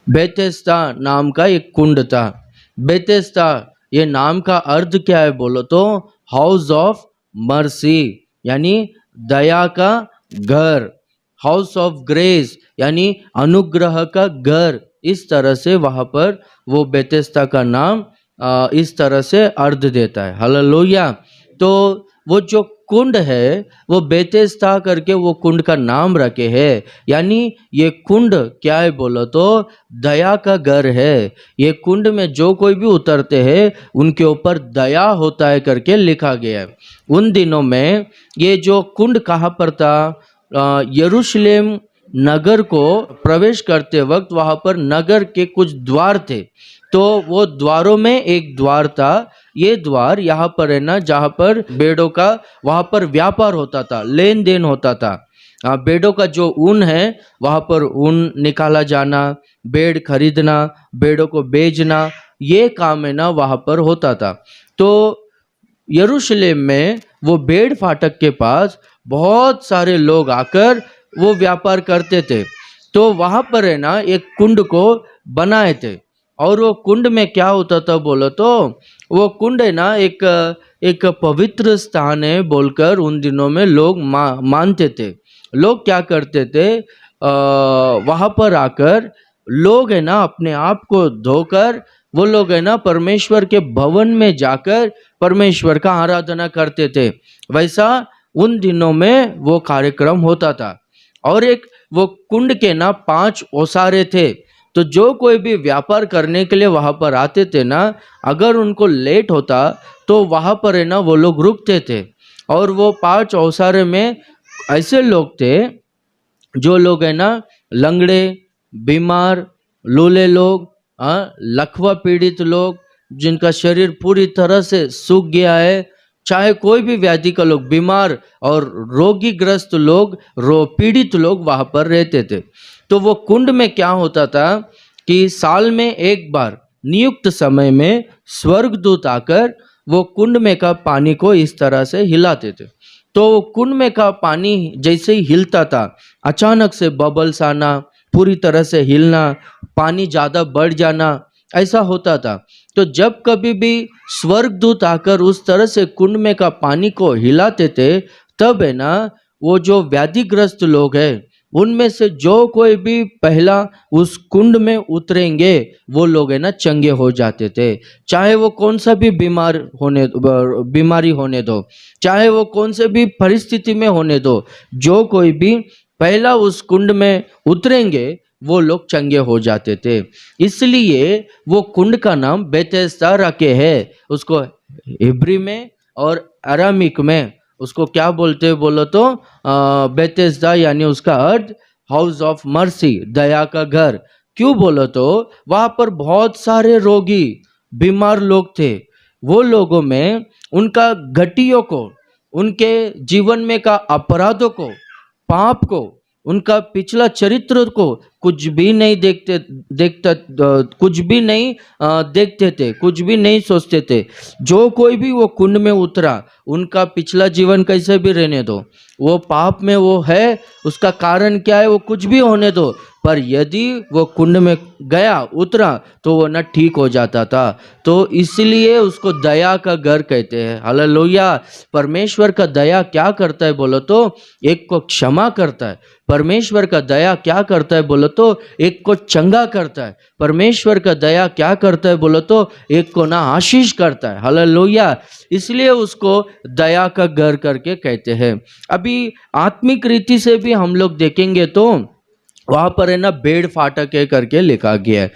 Bethesda नाम का एक कुंड था। बेथेस्दा ये नाम का अर्थ क्या है बोलो तो हाउस ऑफ मर्सी यानी दया का घर, हाउस ऑफ ग्रेस यानी अनुग्रह का घर। इस तरह से वहां पर वो बेथेस्दा का नाम इस तरह से अर्थ देता है। हालेलुया। तो वो जो कुंड है वो बेथेस्दा करके वो कुंड का नाम रखे है, यानी ये कुंड क्या है बोलो तो दया का घर है। ये कुंड में जो कोई भी उतरते हैं उनके ऊपर दया होता है करके लिखा गया है। उन दिनों में ये जो कुंड कहाँ पर था, यरूशलेम नगर को प्रवेश करते वक्त वहां पर नगर के कुछ द्वार थे, तो वो द्वारों में एक द्वार था। ये द्वार यहाँ पर है ना, जहाँ पर भेड़ों का वहां पर व्यापार होता था, लेन देन होता था। भेड़ों का जो ऊन है वहां पर ऊन निकाला जाना, भेड़ खरीदना, भेड़ों को बेचना, ये काम है ना वहां पर होता था। तो यरूशलेम में वो भेड़ फाटक के पास बहुत सारे लोग आकर वो व्यापार करते थे। तो वहां पर है ना एक कुंड को बनाए थे, और वो कुंड में क्या होता था बोलो तो वो कुंड है ना एक पवित्र स्थान है बोलकर उन दिनों में लोग मानते थे। लोग क्या करते थे, वहां पर आकर लोग है ना अपने आप को धोकर वो लोग है ना परमेश्वर के भवन में जाकर परमेश्वर का आराधना करते थे। वैसा उन दिनों में वो कार्यक्रम होता था। और एक वो कुंड के ना 5 ओसारे थे, तो जो कोई भी व्यापार करने के लिए वहां पर आते थे ना, अगर उनको लेट होता तो वहां पर है ना वो लोग रुकते थे। और वो 5 ओसारे में ऐसे लोग थे जो लोग है ना लंगड़े, बीमार, लूले लोग, लकवा पीड़ित लोग, जिनका शरीर पूरी तरह से सूख गया है, चाहे कोई भी व्याधि का लोग, बीमार और रोगी ग्रस्त लोग, पीड़ित लोग वहां पर रहते थे। तो वो कुंड में क्या होता था कि साल में एक बार नियुक्त समय में स्वर्गदूत आकर वो कुंड में का पानी को इस तरह से हिलाते थे। तो कुंड में का पानी जैसे ही हिलता था, अचानक से बबल्स आना, पूरी तरह से हिलना, पानी ज्यादा बढ़ जाना, ऐसा होता था। तो जब कभी भी स्वर्गदूत आकर उस तरह से कुंड में का पानी को हिलाते थे, तब है ना वो जो व्याधिग्रस्त लोग हैं उनमें से जो कोई भी पहला उस कुंड में उतरेंगे वो लोग है ना चंगे हो जाते थे। चाहे वो कौन सा भी बीमारी होने दो, चाहे वो कौन से भी परिस्थिति में होने दो, जो कोई भी पहला उस कुंड में उतरेंगे वो लोग चंगे हो जाते थे। इसलिए वो कुंड का नाम बेथेस्दा रखे है। उसको इब्री में और अरामिक में उसको क्या बोलते हैं बोलो तो बेथेस्दा, यानी उसका अर्थ हाउस ऑफ मर्सी, दया का घर। क्यों बोलो तो वहां पर बहुत सारे रोगी बीमार लोग थे। वो लोगों में उनका घटियों को, उनके जीवन में का अपराधों को, पाप को, उनका पिछला चरित्र को कुछ भी नहीं कुछ भी नहीं देखते थे, कुछ भी नहीं सोचते थे। जो कोई भी वो कुंड में उतरा उनका पिछला जीवन कैसे भी रहने दो, वो पाप में वो है, उसका कारण क्या है वो कुछ भी होने दो, पर यदि वो कुंड में गया उतरा तो वो न ठीक हो जाता था। तो इसलिए उसको दया का घर कहते हैं। हालेलुया। परमेश्वर का दया क्या करता है बोलो तो एक को क्षमा करता है। परमेश्वर का दया क्या करता है बोलो तो एक को चंगा करता है। परमेश्वर का दया क्या करता है बोलो तो एक को ना आशीष करता है। हालेलुया। इसलिए उसको दया का घर करके कहते हैं। अभी आत्मिक रीति से भी हम लोग देखेंगे तो वहां पर है ना भेड़ फाटक है करके लिखा गया है।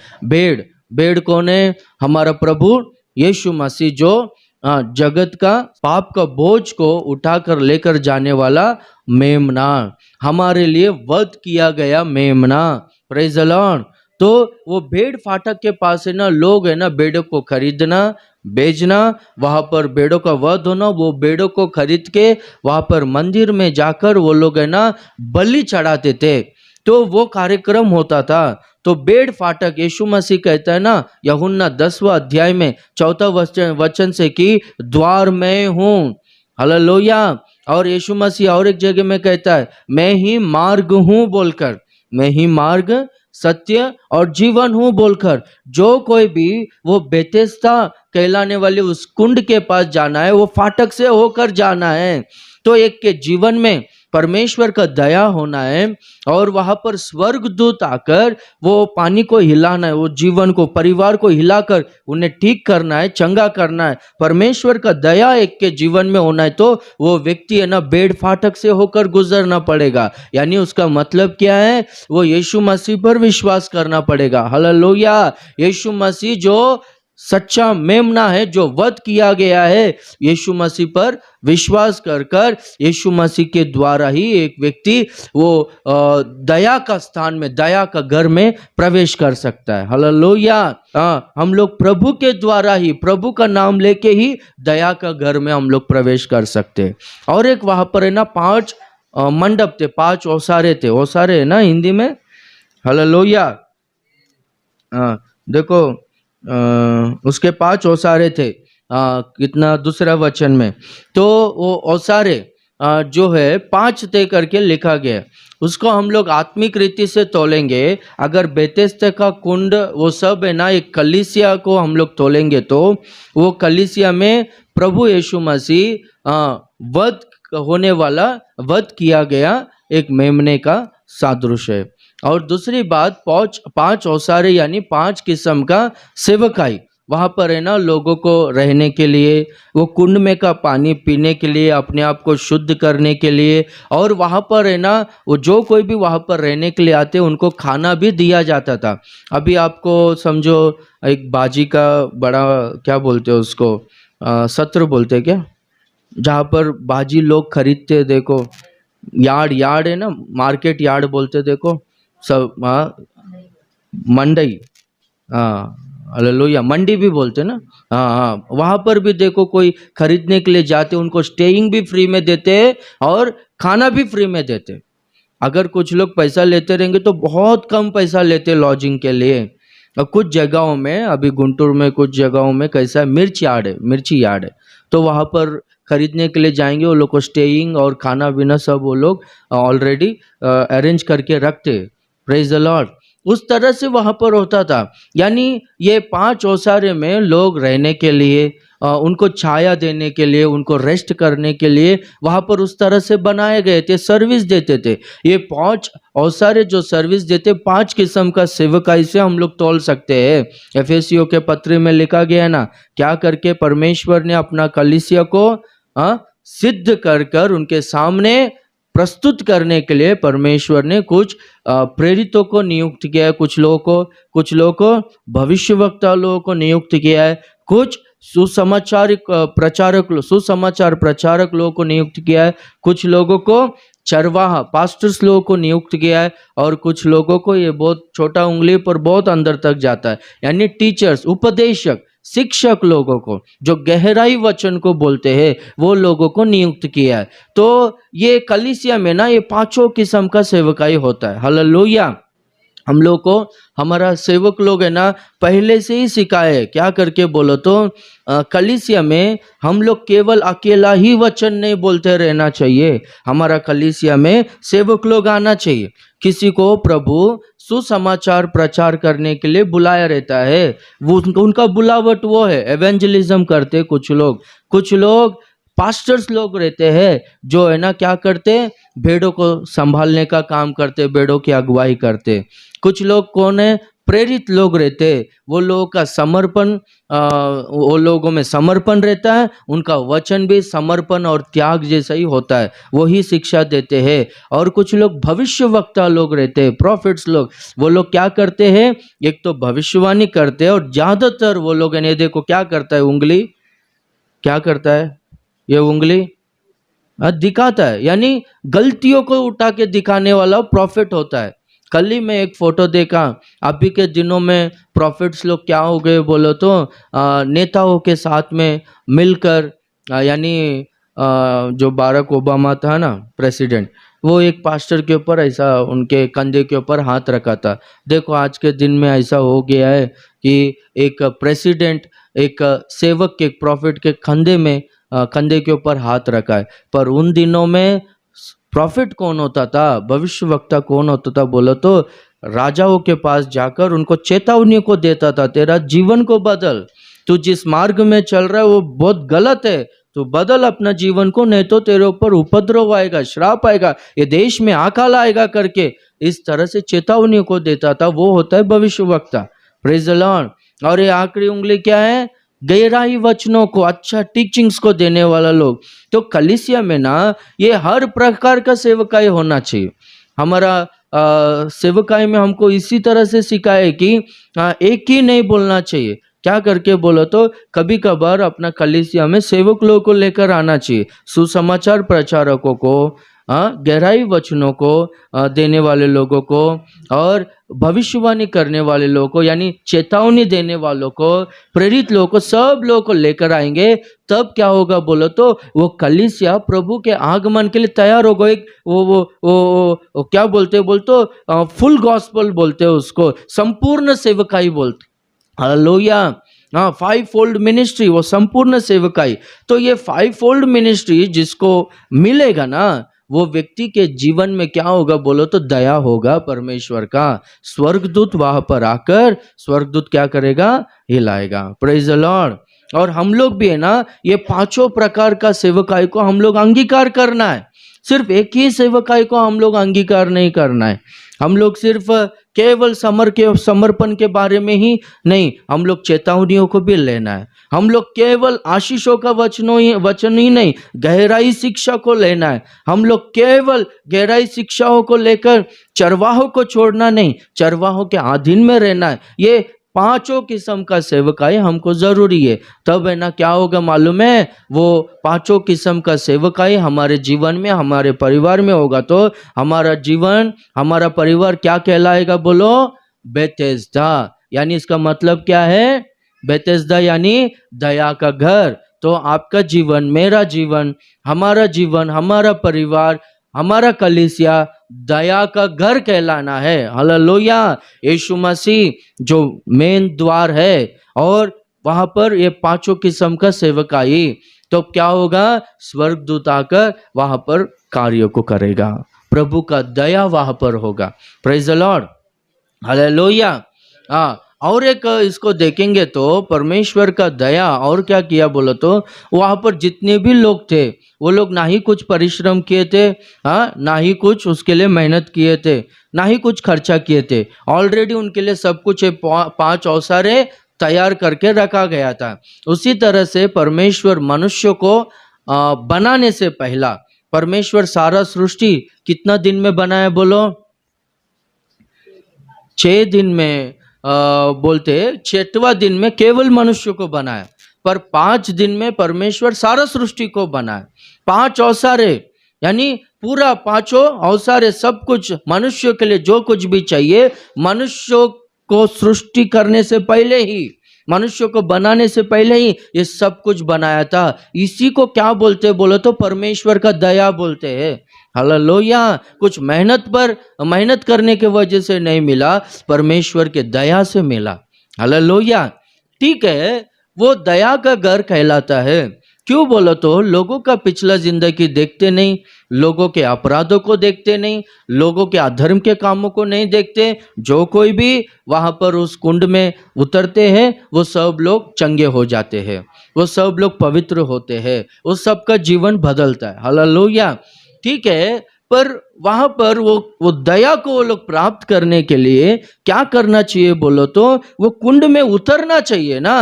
भेड़ कौन है? हमारा प्रभु यीशु मसीह, जो जगत का पाप का बोझ को उठाकर लेकर जाने वाला मेमना, हमारे लिए वध किया गया मेमना। Praise the Lord. तो वो भेड़ फाटक के पास है ना लोग है ना भेड़ों को खरीदना, बेचना, वहां पर भेड़ों का वध होना, वो भेड़ों को खरीद के वहां पर मंदिर में जाकर वो लोग है ना बलि चढ़ाते थे। तो वो कार्यक्रम होता था। तो भेड़ फाटक यीशु मसीह कहता है ना यूहन्ना 10वां अध्याय में 4वां वचन से कि द्वार मैं हूँ। हालेलुया। और यीशु मसीह और एक जगह में कहता है मैं ही मार्ग हूँ बोलकर, मैं ही मार्ग, सत्य और जीवन हूँ बोलकर जो कोई भी वो बेतेस्ता कहलाने वाले उस कुंड के पास जाना है, वो फाटक से होकर जाना है। तो एक के जीवन में परमेश्वर का दया होना है और वहां पर स्वर्गदूत आकर वो पानी को हिलाना है, वो जीवन को, परिवार को हिलाकर उन्हें ठीक करना है, चंगा करना है। परमेश्वर का दया एक के जीवन में होना है तो वो व्यक्ति है ना बेड़ फाटक से होकर गुजरना पड़ेगा। यानी उसका मतलब क्या है, वो यीशु मसीह पर विश्वास करना पड़ेगा। हालेलुया। यीशु मसीह जो सच्चा मेमना है, जो वध किया गया है, यीशु मसीह पर विश्वास कर कर यीशु मसीह के द्वारा ही एक व्यक्ति वो दया का स्थान में, दया का घर में प्रवेश कर सकता है। हालेलुया। हम लोग प्रभु के द्वारा ही, प्रभु का नाम लेके ही दया का घर में हम लोग प्रवेश कर सकते हैं। और एक वहां पर है ना 5 मंडप थे, 5 ओसारे थे। ओसारे है ना हिंदी में। हालेलुया। देखो उसके 5 ओसारे थे। कितना दूसरा वचन में तो वो ओसारे जो है 5 तय करके लिखा गया। उसको हम लोग आत्मिक रीति से तोलेंगे। अगर बेतेस्ता का कुंड वो सब है ना, एक कलीसिया को हम लोग तोलेंगे तो वो कलीसिया में प्रभु यीशु मसीह वध होने वाला, वध किया गया एक मेमने का सादृश्य है। और दूसरी बात 5 ओसारे यानी 5 किस्म का सेवकाई वहां पर है ना, लोगों को रहने के लिए, वो कुंड में का पानी पीने के लिए, अपने आप को शुद्ध करने के लिए, और वहां पर है ना वो जो कोई भी वहां पर रहने के लिए आते उनको खाना भी दिया जाता था। अभी आपको समझो एक बाजी का बड़ा, क्या बोलते हो उसको, सत्र बोलते हैं क्या, जहाँ पर बाजी लोग खरीदते, देखो यार्ड है ना, मार्केट यार्ड बोलते, देखो सब मंडई, हालेलुया, मंडी भी बोलते ना। हाँ, वहां पर भी देखो कोई खरीदने के लिए जाते, उनको स्टेइंग भी फ्री में देते और खाना भी फ्री में देते। अगर कुछ लोग पैसा लेते रहेंगे तो बहुत कम पैसा लेते लॉजिंग के लिए। और कुछ जगहों में, अभी गुंटूर में कुछ जगहों में कैसा है, मिर्ची यार्ड है, तो वहां पर खरीदने के लिए जाएंगे, वो लोग को स्टेइंग और खाना पीना सब वो लोग ऑलरेडी अरेंज करके रखते। Praise the Lord. उस तरह से वहां पर होता था। यानी ये 5 ओसारे में लोग रहने के लिए, उनको छाया देने के लिए, उनको रेस्ट करने के लिए वहां पर उस तरह से बनाए गए थे, सर्विस देते थे। ये 5 ओसारे जो सर्विस देते, 5 किस्म का सेवकाई से हम लोग तोल सकते हैं। एफेसियों के पत्र में लिखा गया है ना, क्या करके परमेश्वर ने अपना कलीसिया को सिद्ध कर कर उनके सामने प्रस्तुत करने के लिए परमेश्वर ने कुछ प्रेरितों को नियुक्त किया है, कुछ लोगों को भविष्यवक्ता लोगों को नियुक्त किया है, कुछ सुसमाचार प्रचारक लोगों को नियुक्त किया है, कुछ लोगों को चरवाहा पास्टर्स लोगों को नियुक्त किया है, और कुछ लोगों को, ये बहुत छोटा उंगली पर बहुत अंदर तक जाता है, यानी टीचर्स, उपदेशक, शिक्षक लोगों को, जो गहराई वचन को बोलते हैं, वो लोगों को नियुक्त किया है। तो ये कलीसिया में ना ये 5 किस्म का सेवकाई होता है। हालेलुया। हम लोग को हमारा सेवक लोग है ना पहले से ही सिखाए, क्या करके बोलो तो कलीसिया में हम लोग केवल अकेला ही वचन नहीं बोलते रहना चाहिए। हमारा कलीसिया में सेवक लोग आना चाहिए। किसी को प्रभु सुसमाचार प्रचार करने के लिए बुलाया रहता है, वो उनका बुलावट वो है, एवेंजलिज्म करते कुछ लोग पास्टर्स लोग रहते हैं जो है ना क्या करते, भेड़ों को संभालने का काम करते, भेड़ों की अगुवाई करते। कुछ लोग कौन है, प्रेरित लोग रहते, वो लोगों का समर्पण, वो लोगों में समर्पण रहता है, उनका वचन भी समर्पण और त्याग जैसा ही होता है, वही शिक्षा देते हैं। और कुछ लोग भविष्यवक्ता लोग रहते हैं, प्रॉफिट्स लोग, वो लोग क्या करते हैं, एक तो भविष्यवाणी करते हैं, और ज्यादातर वो लोग ने देखो क्या करता है, उंगली क्या करता है, ये उंगली दिखाता है, यानी गलतियों को उठा के दिखाने वाला प्रॉफिट होता है। कल ही मैं एक फोटो देखा, अभी के दिनों में प्रॉफिट्स लोग क्या हो गए बोलो तो नेताओं के साथ में मिलकर, यानी जो बाराक ओबामा था ना प्रेसिडेंट, वो एक पास्टर के ऊपर ऐसा उनके कंधे के ऊपर हाथ रखा था। देखो आज के दिन में ऐसा हो गया है कि एक प्रेसिडेंट एक सेवक के, एक प्रॉफिट के कंधे के ऊपर हाथ रखा है। पर उन दिनों में प्रॉफिट कौन होता था, भविष्यवक्ता कौन होता था बोलो तो राजाओं के पास जाकर उनको चेतावनी को देता था, तेरा जीवन को बदल, तू जिस मार्ग में चल रहा है वो बहुत गलत है, तो बदल अपना जीवन को, नहीं तो तेरे ऊपर उपद्रव आएगा, श्राप आएगा, ये देश में अकाल आएगा करके इस तरह से चेतावनी को देता था। वो होता है भविष्यवक्ता। Praise the Lord. और ये आखिरी उंगली क्या है? गहराई वचनों को, अच्छा टीचिंग्स को देने वाला लोग। तो कलीसिया में ना ये हर प्रकार का सेवकाई होना चाहिए। हमारा सेवकाई में हमको इसी तरह से सिखाए कि एक ही नहीं बोलना चाहिए। क्या करके बोलो तो कभी कभार अपना कलीसिया में सेवक लोगों को लेकर आना चाहिए, सुसमाचार प्रचारकों को, गहराई वचनों को देने वाले लोगों को, और भविष्यवाणी करने वाले लोगों को, यानी चेतावनी देने वालों को, प्रेरित लोगों को, सब लोगों को लेकर आएंगे। तब क्या होगा बोलो तो वो कलीसिया प्रभु के आगमन के लिए तैयार होगा। एक वो क्या बोलते फुल गॉस्पल बोलते हैं उसको, संपूर्ण सेवकाई बोलते। हालेलुया। हाँ, 5 फोल्ड मिनिस्ट्री, वो संपूर्ण सेवकाई। तो ये 5 फोल्ड मिनिस्ट्री जिसको मिलेगा ना, वो व्यक्ति के जीवन में क्या होगा बोलो तो दया होगा परमेश्वर का। स्वर्गदूत वहां पर आकर स्वर्गदूत क्या करेगा? हिलाएगा। Praise the Lord. और हम लोग भी है ना, ये 5 प्रकार का सेवकाई को हम लोग अंगीकार करना है। सिर्फ एक ही सेवकाई को हम लोग अंगीकार नहीं करना है। हम लोग सिर्फ केवल समर्पण के बारे में ही नहीं, हम लोग चेतावनियों को भी लेना है। हम लोग केवल आशीषों का वचन ही नहीं, गहराई शिक्षा को लेना है। हम लोग केवल गहराई शिक्षाओं को लेकर चरवाहों को छोड़ना नहीं, चरवाहों के अधीन में रहना है। ये 5 किस्म का सेवकाई हमको जरूरी है। तब है ना क्या होगा मालूम है? वो 5 किस्म का सेवकाई हमारे जीवन में, हमारे परिवार में होगा तो हमारा जीवन, हमारा परिवार क्या कहलाएगा बोलो? बेथेस्दा। यानी इसका मतलब क्या है? बेथेस्दा यानी दया का घर। तो आपका जीवन, मेरा जीवन, हमारा परिवार, हमारा कलीसिया दया का घर कहलाना है। हालेलुया। यीशु मसीह जो मेन द्वार है, और वहां पर ये 5 किस्म का सेवकाई। तो क्या होगा? स्वर्गदूत आकर वहां पर कार्य को करेगा, प्रभु का दया वहां पर होगा। Praise the Lord. हालेलुया। हाँ, और एक इसको देखेंगे तो परमेश्वर का दया और क्या किया बोलो तो वहां पर जितने भी लोग थे वो लोग ना ही कुछ परिश्रम किए थे, ना ही कुछ उसके लिए मेहनत किए थे, ना ही कुछ खर्चा किए थे। ऑलरेडी उनके लिए सब कुछ 5 औसारे तैयार करके रखा गया था। उसी तरह से परमेश्वर मनुष्य को बनाने से पहला, परमेश्वर सारा सृष्टि कितना दिन में बनाया बोलो? 6 दिन में बोलते 6वां दिन में केवल मनुष्य को बनाया, पर 5 दिन में परमेश्वर सारा सृष्टि को बनाया। 5 औसारे, यानी पूरा 5 औसारे, सब कुछ मनुष्य के लिए जो कुछ भी चाहिए, मनुष्य को सृष्टि करने से पहले ही, मनुष्य को बनाने से पहले ही ये सब कुछ बनाया था। इसी को क्या बोलते बोलो तो परमेश्वर का दया बोलते हैं। हालेलुया। कुछ मेहनत करने के वजह से नहीं मिला, परमेश्वर के दया से मिला। हालेलुया। ठीक है, वो दया का घर कहलाता है। क्यों बोलो तो लोगों का पिछला जिंदगी देखते नहीं, लोगों के अपराधों को देखते नहीं, लोगों के अधर्म के कामों को नहीं देखते। जो कोई भी वहां पर उस कुंड में उतरते हैं वो सब लोग चंगे हो जाते हैं, वो सब लोग पवित्र होते हैं, उस सबका जीवन बदलता है। हालेलुया। ठीक है, पर वहां पर वो दया को वो लोग प्राप्त करने के लिए क्या करना चाहिए बोलो तो वो कुंड में उतरना चाहिए ना।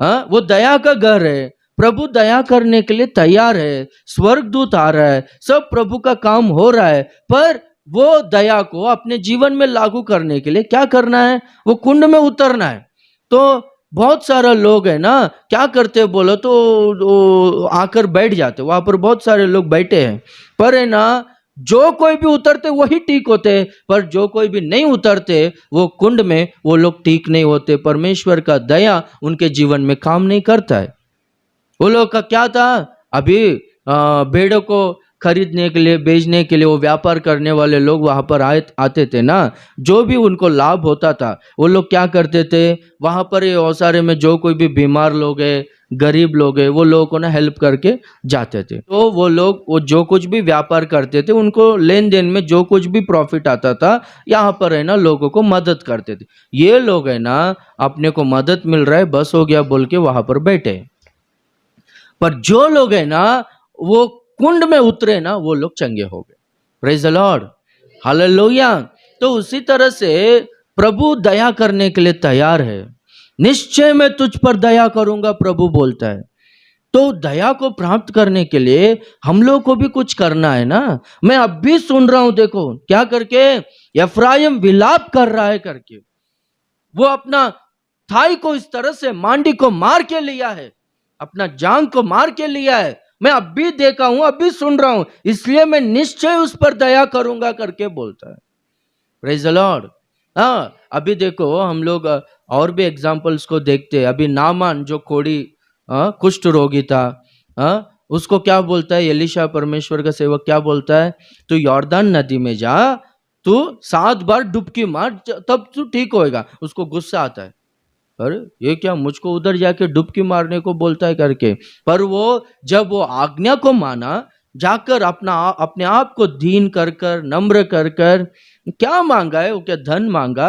वो दया का घर है, प्रभु दया करने के लिए तैयार है, स्वर्गदूत आ रहा है, सब प्रभु का काम हो रहा है, पर वो दया को अपने जीवन में लागू करने के लिए क्या करना है? वो कुंड में उतरना है। तो बहुत सारा लोग है ना क्या करते बोलो तो आकर बैठ जाते, वहां पर बहुत सारे लोग बैठे हैं, पर है ना जो कोई भी उतरते वही ठीक होते, पर जो कोई भी नहीं उतरते वो कुंड में, वो लोग ठीक नहीं होते। परमेश्वर का दया उनके जीवन में काम नहीं करता है। वो लोग का क्या था? अभी भेड़ों को खरीदने के लिए, बेचने के लिए, वो व्यापार करने वाले लोग वहां पर आते थे ना, जो भी उनको लाभ होता था वो लोग क्या करते थे, वहां पर ये ओसारे में जो कोई भी बीमार लोग है, गरीब लोग है, वो लोगों को ना हेल्प करके जाते थे। तो वो लोग वो जो कुछ भी व्यापार करते थे, उनको लेन देन में जो कुछ भी प्रॉफिट आता था, यहाँ पर है ना लोगों को मदद करते थे। ये लोग है ना, अपने को मदद मिल रहा है बस हो गया बोल के वहां पर बैठे। पर जो लोग है ना वो कुंड में उतरे ना, वो लोग चंगे हो गए। Praise the Lord, hallelujah. तो उसी तरह से प्रभु दया करने के लिए तैयार है। निश्चय मैं तुझ पर दया करूंगा, प्रभु बोलता है। तो दया को प्राप्त करने के लिए हम लोग को भी कुछ करना है ना। मैं अब भी सुन रहा हूं, देखो क्या करके, एफ्राइम विलाप कर रहा है करके। वो अपना थाई को इस तरह से मांडी को मार के लिया है, अपना जांग को मार के लिया है। मैं अब भी देखा हूं, अब भी सुन रहा हूं, इसलिए मैं निश्चय उस पर दया करूंगा करके बोलता है। Praise the Lord. हाँ, अभी देखो हम लोग और भी एग्जाम्पल्स को देखते हैं। अभी नामान जो कोढ़ी कुष्ठ रोगी था, उसको क्या बोलता है एलीशा, परमेश्वर का सेवक क्या बोलता है, तू यॉर्दान नदी में जा, तू 7 बार डुबकी मार, तब तू ठीक होएगा। उसको गुस्सा आता है, अरे ये क्या मुझको उधर जाके डुबकी मारने को बोलता है करके। पर वो जब वो आज्ञा को माना, जाकर अपने आप को दीन कर कर, नम्र कर कर, क्या मांगा है वो, क्या धन मांगा।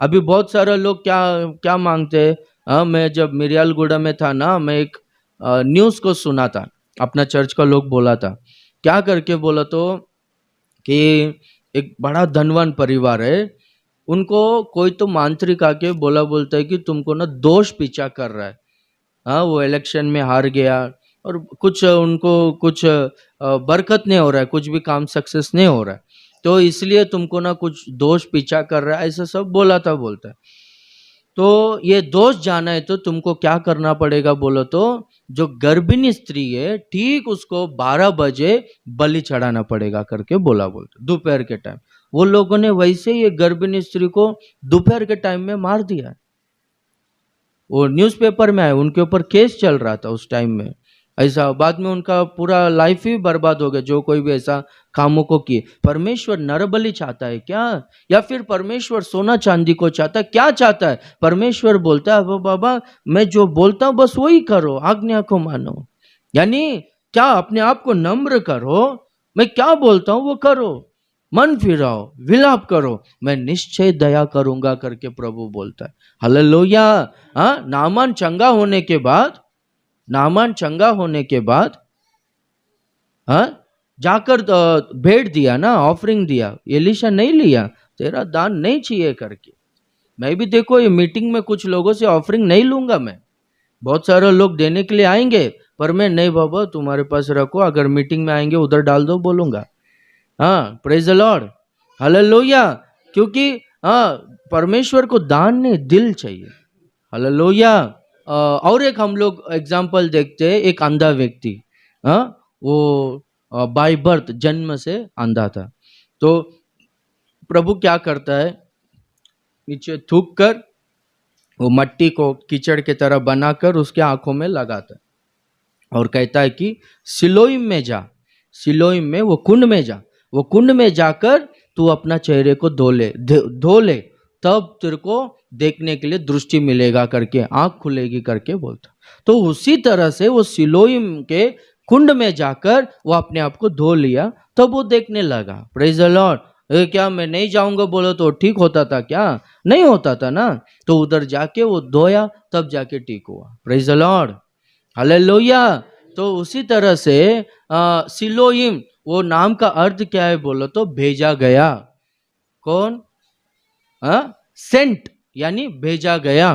अभी बहुत सारे लोग क्या क्या मांगते हैं। मैं जब मिरियालगुड़ा में था ना, मैं एक न्यूज़ को सुना था, अपना चर्च का लोग बोला था, क्या करके बोला तो कि एक बड़ा धनवान परिवार है, उनको कोई तो मांत्रिक आके बोलता है कि तुमको ना दोष पीछा कर रहा है। हाँ, वो इलेक्शन में हार गया और कुछ उनको कुछ बरकत नहीं हो रहा है, कुछ भी काम सक्सेस नहीं हो रहा है, तो इसलिए तुमको ना कुछ दोष पीछा कर रहा है, ऐसा सब बोलता है। तो ये दोष जाना है तो तुमको क्या करना पड़ेगा बोलो तो, जो गर्भिणी स्त्री है ठीक उसको 12 बजे बलि चढ़ाना पड़ेगा करके बोलते दोपहर के टाइम। वो लोगों ने वैसे ही गर्भिणी स्त्री को दोपहर के टाइम में मार दिया। वो न्यूज़पेपर में आया, उनके ऊपर केस चल रहा था उस टाइम में। ऐसा बाद में उनका पूरा लाइफ ही बर्बाद हो गया, जो कोई भी ऐसा कामों को किए। परमेश्वर नरबलि चाहता है क्या, या फिर परमेश्वर सोना चांदी को चाहता है, क्या चाहता है? परमेश्वर बोलता है, वो बाबा मैं जो बोलता हूं बस वही करो, आज्ञा को मानो। यानी क्या, अपने आप को नम्र करो, मैं क्या बोलता हूं वो करो, मन फिराओ, विलाप करो, मैं निश्चय दया करूंगा करके प्रभु बोलता है। हालेलुया। हाँ, नामान चंगा होने के बाद जाकर भेंट दिया ना, ऑफरिंग दिया। एलीशा नहीं लिया, तेरा दान नहीं चाहिए करके। मैं भी देखो ये मीटिंग में कुछ लोगों से ऑफरिंग नहीं लूंगा मैं। बहुत सारे लोग देने के लिए आएंगे, पर मैं नहीं बाबा तुम्हारे पास रखो, अगर मीटिंग में आएंगे उधर डाल दो बोलूंगा। हाँ, प्रेज द लॉर्ड, हालेलुया। क्योंकि परमेश्वर को दान नहीं, दिल चाहिए। हालेलुया। और एक हम लोग एग्जाम्पल देखते हैं, एक अंधा व्यक्ति, वो बाय बर्थ, जन्म से अंधा था। तो प्रभु क्या करता है, नीचे थूक कर वो मट्टी को कीचड़ की तरह बनाकर उसके आंखों में लगाता है और कहता है कि सिलोइम में जा, सिलोइम में वो कुंड में जा, वो कुंड में जाकर तू अपना चेहरे को धो ले, तब तेरे को देखने के लिए दृष्टि मिलेगा करके, आंख खुलेगी करके बोलता। तो उसी तरह से वो सिलोइम के कुंड में जाकर वो अपने आप को धो लिया, तब वो देखने लगा। Praise the Lord. क्या मैं नहीं जाऊंगा बोलो तो ठीक होता था क्या? नहीं होता था ना। तो उधर जाके वो धोया, तब जाके ठीक हुआ। Praise the Lord, hallelujah. तो उसी तरह से सिलोइम, वो नाम का अर्थ क्या है बोलो तो, भेजा गया। कौन? सेंट, यानी भेजा गया।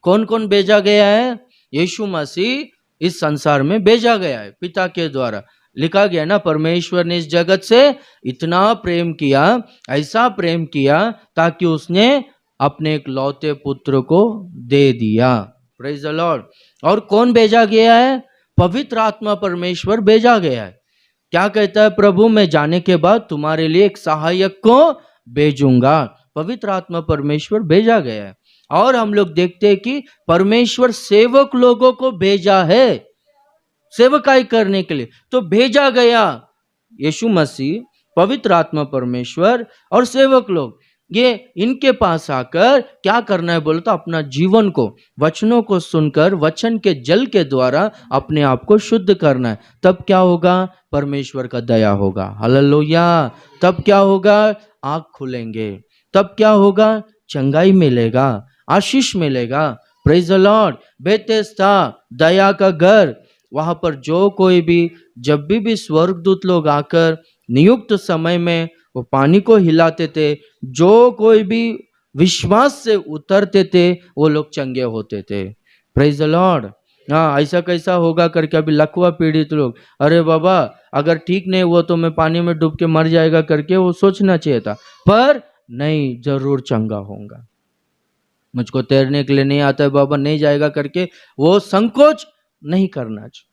कौन कौन भेजा गया है? यीशु मसीह इस संसार में भेजा गया है पिता के द्वारा। लिखा गया ना, परमेश्वर ने इस जगत से इतना प्रेम किया, ऐसा प्रेम किया, ताकि उसने अपने एक लौते पुत्र को दे दिया। Praise the Lord. और कौन भेजा गया है? पवित्र आत्मा परमेश्वर भेजा गया है। क्या कहता है प्रभु? मैं जाने के बाद तुम्हारे लिए एक सहायक को भेजूंगा। पवित्र आत्मा परमेश्वर भेजा गया है। और हम लोग देखते हैं कि परमेश्वर सेवक लोगों को भेजा है सेवकाई करने के लिए, तो भेजा गया। यीशु मसीह, पवित्र आत्मा परमेश्वर और सेवक लोग, ये इनके पास आकर क्या करना है बोलो तो अपना जीवन को, वचनों को सुनकर वचन के जल के द्वारा अपने आप को शुद्ध करना है। तब क्या होगा? परमेश्वर का दया होगा। हालेलुया। तब क्या होगा? आँख खुलेंगे। तब क्या होगा? चंगाई मिलेगा, आशीष मिलेगा। Praise the Lord. बेतेस्दा, दया का घर, वहां पर जो कोई भी, जब भी स्वर्गदूत लोग आकर नियुक्त समय में वो पानी को हिलाते थे, जो कोई भी विश्वास से उतरते थे वो लोग चंगे होते थे। Praise the Lord. हाँ, ऐसा कैसा होगा करके अभी लकवा पीड़ित लोग, अरे बाबा अगर ठीक नहीं हुआ तो मैं पानी में डूब के मर जाएगा करके वो सोचना चाहिए था, पर नहीं, जरूर चंगा होगा। मुझको तैरने के लिए नहीं आता है बाबा, नहीं जाएगा करके वो संकोच नहीं करना चाहिए।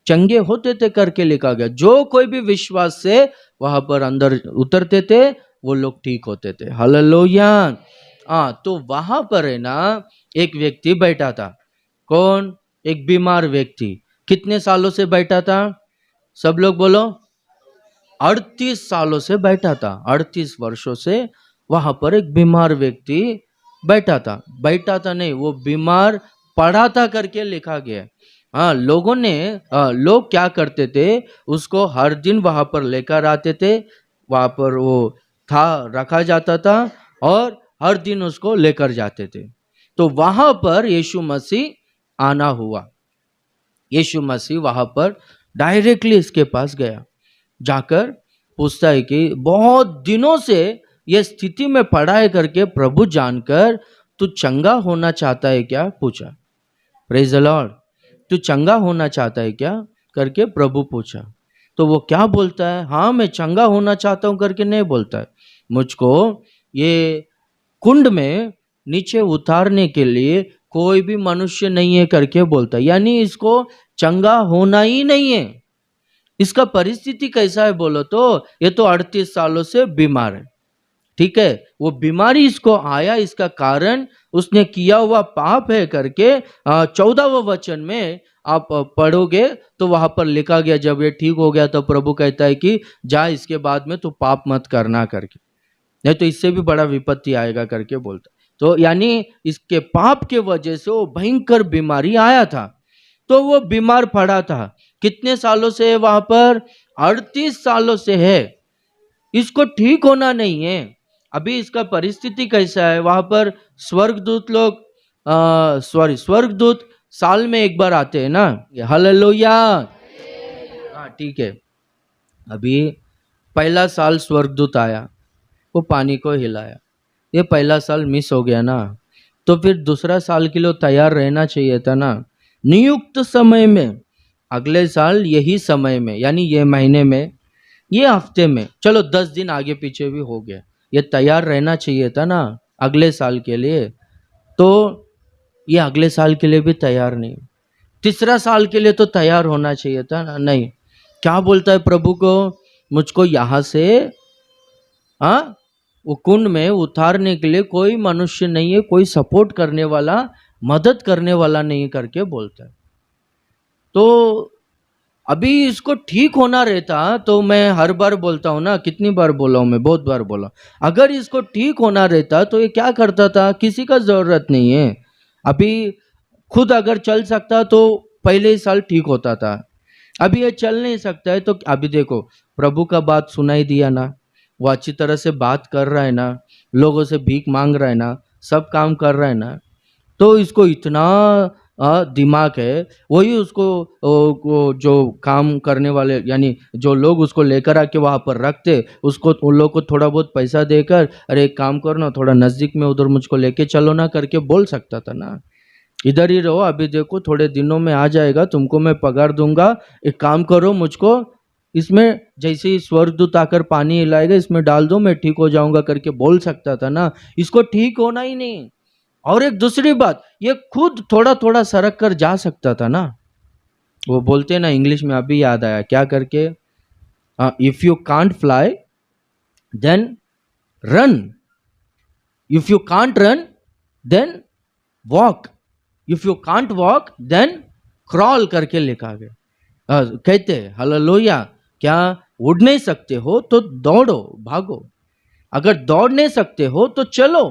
चंगे होते थे करके लिखा गया। जो कोई भी विश्वास से वहां पर अंदर उतरते थे वो लोग ठीक होते थे। हालेलुया। तो वहां पर है ना एक व्यक्ति बैठा था। कौन? एक बीमार व्यक्ति। कितने सालों से बैठा था? सब लोग बोलो। 38 सालों से बैठा था। 38 वर्षों से वहां पर एक बीमार व्यक्ति बैठा था। बैठा था नहीं, वो बीमार पड़ा था करके लिखा गया है। हाँ, लोग क्या करते थे, उसको हर दिन वहां पर लेकर आते थे। वहां पर वो रखा जाता था और हर दिन उसको लेकर जाते थे। तो वहां पर यीशु मसीह आना हुआ। यीशु मसीह वहां पर डायरेक्टली इसके पास गया, जाकर पूछता है कि बहुत दिनों से ये स्थिति में पड़ा है करके प्रभु जानकर, तू चंगा होना चाहता है क्या? पूछा। Praise the Lord. तू चंगा होना चाहता है क्या करके प्रभु पूछा। तो वो क्या बोलता है? हाँ, मैं चंगा होना चाहता हूं करके नहीं बोलता है। मुझको ये कुंड में नीचे उतारने के लिए कोई भी मनुष्य नहीं है करके बोलता है। यानी इसको चंगा होना ही नहीं है। इसका परिस्थिति कैसा है बोलो तो ये तो 38 सालों से बीमार है। ठीक है, वो बीमारी इसको आया, इसका कारण उसने किया हुआ पाप है करके 14वें वचन में आप पढ़ोगे तो वहां पर लिखा गया, जब ये ठीक हो गया तो प्रभु कहता है कि जा, इसके बाद में तू पाप मत करना करके, नहीं तो इससे भी बड़ा विपत्ति आएगा करके बोलता। तो यानी इसके पाप के वजह से वो भयंकर बीमारी आया था। तो वो बीमार पड़ा था। कितने सालों से है वहां पर? 38 सालों से है। इसको ठीक होना नहीं है। अभी इसका परिस्थिति कैसा है? वहां पर स्वर्गदूत लोग स्वर्गदूत साल में एक बार आते हैं ना। हालेलुया। हाँ, ठीक है। अभी पहला साल स्वर्गदूत आया, वो पानी को हिलाया। ये पहला साल मिस हो गया ना, तो फिर दूसरा साल के लिए तैयार रहना चाहिए था ना। नियुक्त समय में, अगले साल यही समय में, यानी ये महीने में, ये हफ्ते में, चलो 10 दिन आगे पीछे भी हो गया, ये तैयार रहना चाहिए था ना अगले साल के लिए। तो ये अगले साल के लिए भी तैयार नहीं, तीसरा साल के लिए तो तैयार होना चाहिए था ना। नहीं, क्या बोलता है प्रभु को? मुझको यहां से वो कुंड में उतारने के लिए कोई मनुष्य नहीं है, कोई सपोर्ट करने वाला, मदद करने वाला नहीं करके बोलता है। तो अभी इसको ठीक होना रहता तो मैं हर बार बोलता हूं ना, कितनी बार बोला हूं मैं? बहुत बार बोला। अगर इसको ठीक होना रहता तो ये क्या करता था? किसी का जरूरत नहीं है। अभी खुद अगर चल सकता तो पहले ही साल ठीक होता था। अभी ये चल नहीं सकता है, तो अभी देखो प्रभु का बात सुनाई दिया ना, वो अच्छी तरह से बात कर रहा है ना, लोगों से भीख मांग रहा है ना, सब काम कर रहा है ना। तो इसको इतना दिमाग है, वही उसको जो काम करने वाले, यानी जो लोग उसको लेकर आके वहां पर रखते, उसको उन लोग को थोड़ा बहुत पैसा देकर, अरे एक काम करो ना, थोड़ा नजदीक में उधर मुझको लेके चलो ना करके बोल सकता था ना। इधर ही रहो, अभी देखो थोड़े दिनों में आ जाएगा, तुमको मैं पगार दूंगा, एक काम करो, मुझको इसमें जैसे ही स्वर्गदूत आकर पानी हिलाएगा इसमें डाल दो, मैं ठीक हो जाऊंगा करके बोल सकता था ना। इसको ठीक होना ही नहीं। और एक दूसरी बात, ये खुद थोड़ा थोड़ा सरक कर जा सकता था ना। वो बोलते ना इंग्लिश में, अभी याद आया क्या करके, if you can't fly then run, if you can't run then walk, if you can't walk then crawl करके लिखा गया। कहते हालेलुया, क्या उड़ नहीं सकते हो तो दौड़ो, भागो। अगर दौड़ नहीं सकते हो तो चलो।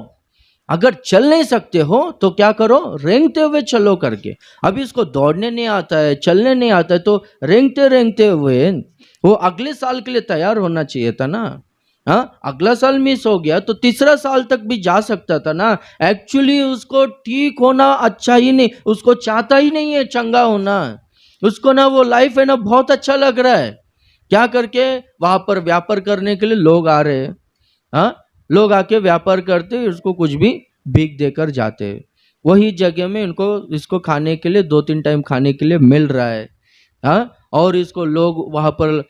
अगर चल नहीं सकते हो तो क्या करो, रेंगते हुए चलो करके। अभी इसको दौड़ने नहीं आता है, चलने नहीं आता है, तो रेंगते रेंगते हुए वो अगले साल के लिए तैयार होना चाहिए था ना। हाँ, अगला साल मिस हो गया तो तीसरा साल तक भी जा सकता था ना। एक्चुअली उसको ठीक होना अच्छा ही नहीं, उसको चाहता ही नहीं है चंगा होना। उसको ना वो लाइफ है ना बहुत अच्छा लग रहा है। क्या करके वहां पर व्यापार करने के लिए लोग आ रहे हैं। हाँ, लोग आके व्यापार करते, उसको कुछ भी भीख देकर जाते हैं। वही जगह में इनको इसको खाने के लिए 2-3 टाइम खाने के लिए मिल रहा है। हाँ, और इसको लोग वहां पर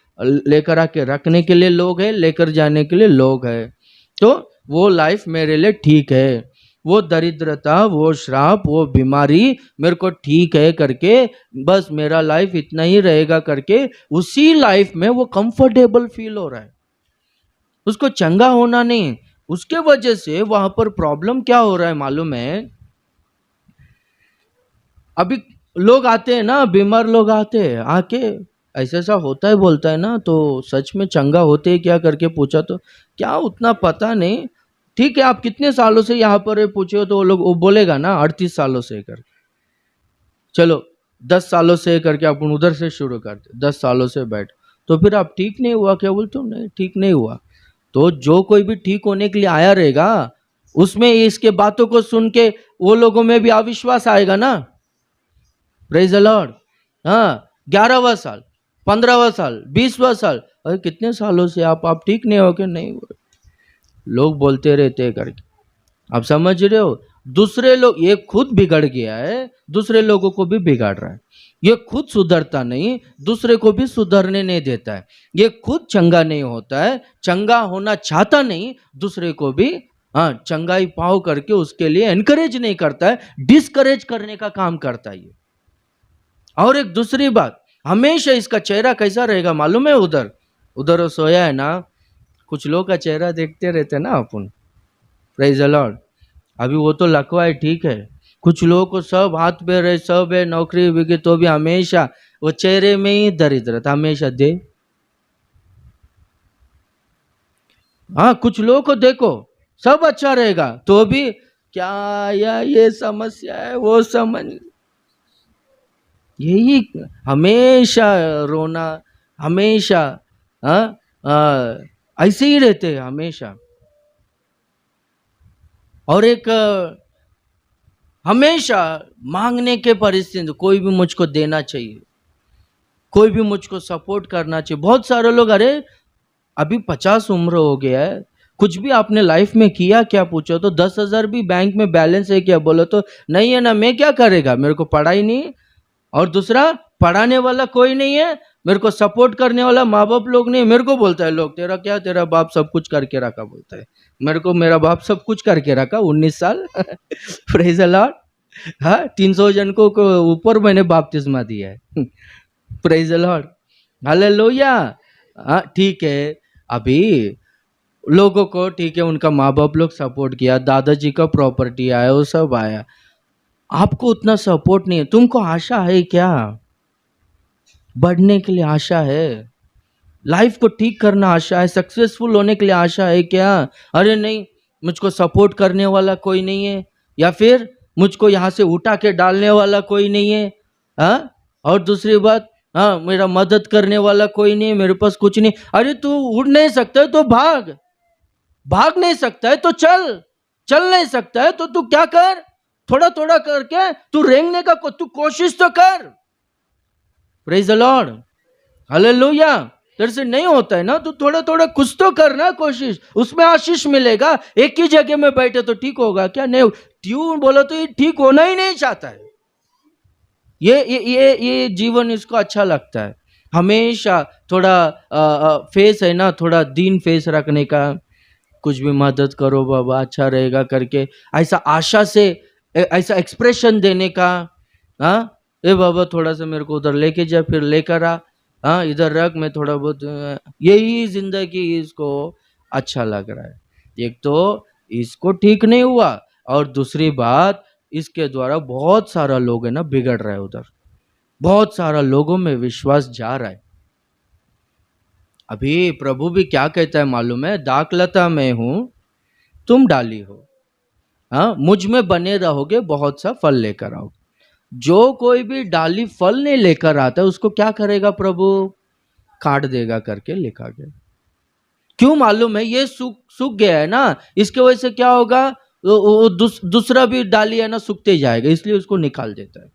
लेकर आके रखने के लिए लोग है, लेकर जाने के लिए लोग है। तो वो लाइफ मेरे लिए ठीक है। वो दरिद्रता, वो श्राप, वो बीमारी मेरे को ठीक है करके, बस मेरा लाइफ इतना ही रहेगा करके, उसी लाइफ में वो कंफर्टेबल फील हो रहा है। उसको चंगा होना नहीं। उसके वजह से वहां पर प्रॉब्लम क्या हो रहा है मालूम है? अभी लोग आते हैं ना, बीमार लोग आते हैं, आके ऐसा ऐसा होता है बोलता है ना, तो सच में चंगा होते हैं क्या करके पूछा तो क्या उतना पता नहीं। ठीक है, आप कितने सालों से यहाँ पर है पूछे हो तो वो बोलेगा ना 38 सालों से कर। चलो 10 सालों से करके अपन उधर से शुरू करते, 10 सालों से बैठ। तो फिर आप ठीक नहीं हुआ क्या बोलते हो? नहीं, ठीक नहीं हुआ। तो जो कोई भी ठीक होने के लिए आया रहेगा, उसमें इसके बातों को सुन के वो लोगों में भी अविश्वास आएगा ना। Praise the Lord. हाँ, 11वां साल, 15वां साल, 20वां साल, अरे कितने सालों से आप ठीक नहीं हो के? नहीं हुए। लोग बोलते रहते हैं करके। आप समझ रहे हो? दूसरे लोग, ये खुद बिगड़ गया है, दूसरे लोगों को भी बिगाड़ रहा है। ये खुद सुधरता नहीं, दूसरे को भी सुधरने नहीं देता है। ये खुद चंगा नहीं होता है, चंगा होना चाहता नहीं, दूसरे को भी हाँ चंगाई पाओ करके उसके लिए एनकरेज नहीं करता है, डिस्करेज करने का काम करता है ये। और एक दूसरी बात, हमेशा इसका चेहरा कैसा रहेगा मालूम है? उधर उधर वो सोया है ना, कुछ लोग का चेहरा देखते रहते ना अपन। Praise the Lord. अभी वो तो लकवा है, ठीक है। कुछ लोगों को सब हाथ पैर है, सब है, नौकरी बिकी, तो भी हमेशा वो चेहरे में ही दरिद्रता हमेशा दे। हाँ, कुछ लोगों को देखो सब अच्छा रहेगा तो भी क्या या ये समस्या है, वो समझ, यही हमेशा रोना, हमेशा हाँ ऐसे ही रहते हैं हमेशा। और एक हमेशा मांगने के परिस्थिति, कोई भी मुझको देना चाहिए, कोई भी मुझको सपोर्ट करना चाहिए। बहुत सारे लोग, अरे अभी 50 उम्र हो गया है, कुछ भी आपने लाइफ में किया क्या पूछो तो 10,000 भी बैंक में बैलेंस है क्या बोलो तो नहीं है ना। मैं क्या करेगा, मेरे को पढ़ाई नहीं, और दूसरा पढ़ाने वाला कोई नहीं है, मेरे को सपोर्ट करने वाला माँ बाप लोग नहीं। मेरे को बोलता है लोग, तेरा क्या, तेरा बाप सब कुछ करके रखा बोलता है। मेरे को मेरा बाप सब कुछ करके रखा 19 साल। Praise the Lord. हाँ, 300 जन को ऊपर मैंने बपतिस्मा दिया है। Praise the Lord, hallelujah. हाँ ठीक है, अभी लोगों को ठीक है, उनका माँ बाप लोग सपोर्ट किया, दादाजी का प्रॉपर्टी आया, वो सब आया, आपको उतना सपोर्ट नहीं है। तुमको आशा है क्या? बढ़ने के लिए आशा है, लाइफ को ठीक करना आशा है, सक्सेसफुल होने के लिए आशा है क्या? अरे नहीं, मुझको सपोर्ट करने वाला कोई नहीं है, या फिर मुझको यहाँ से उठा के डालने वाला कोई नहीं है। हाँ, और दूसरी बात, हाँ मेरा मदद करने वाला कोई नहीं है, मेरे पास कुछ नहीं। अरे तू उड़ नहीं सकता है तो भाग, भाग नहीं सकता है तो चल, चल नहीं सकता है तो तू क्या कर, थोड़ा थोड़ा करके तू रेंगने का तू कोशिश तो कर। Praise the Lord, hallelujah. तेरे से नहीं होता है ना, तो थोड़ा थोड़ा कुछ तो करना कोशिश, उसमें आशीष मिलेगा। एक ही जगह में बैठे तो ठीक होगा क्या? नहीं, क्यों बोलो तो ये ठीक होना ही नहीं चाहता है। ये जीवन इसको अच्छा लगता है, हमेशा थोड़ा फेस है ना, थोड़ा दीन फेस रखने का, कुछ भी मदद करो बाबा अच्छा रहेगा करके, ऐसा आशा से ऐसा एक्सप्रेशन देने का। हाँ, ए बाबा थोड़ा सा मेरे को उधर लेके जा, फिर लेकर आ, हाँ इधर रख, मैं थोड़ा बहुत यही जिंदगी इसको अच्छा लग रहा है। एक तो इसको ठीक नहीं हुआ, और दूसरी बात इसके द्वारा बहुत सारा लोग है ना बिगड़ रहा है उधर, बहुत सारा लोगों में विश्वास जा रहा है। अभी प्रभु भी क्या कहता है मालूम है, दाखलता मैं हूं, तुम डाली हो, हाँ, मुझ में बने रहोगे, बहुत सा फल लेकर आओ। जो कोई भी डाली फल नहीं लेकर आता है उसको क्या करेगा प्रभु, काट देगा करके लिखा गया। क्यों मालूम है, ये सूख सूख गया है ना, इसके वजह से क्या होगा, दूसरा भी डाली है ना सूखते जाएगा, इसलिए उसको निकाल देता है।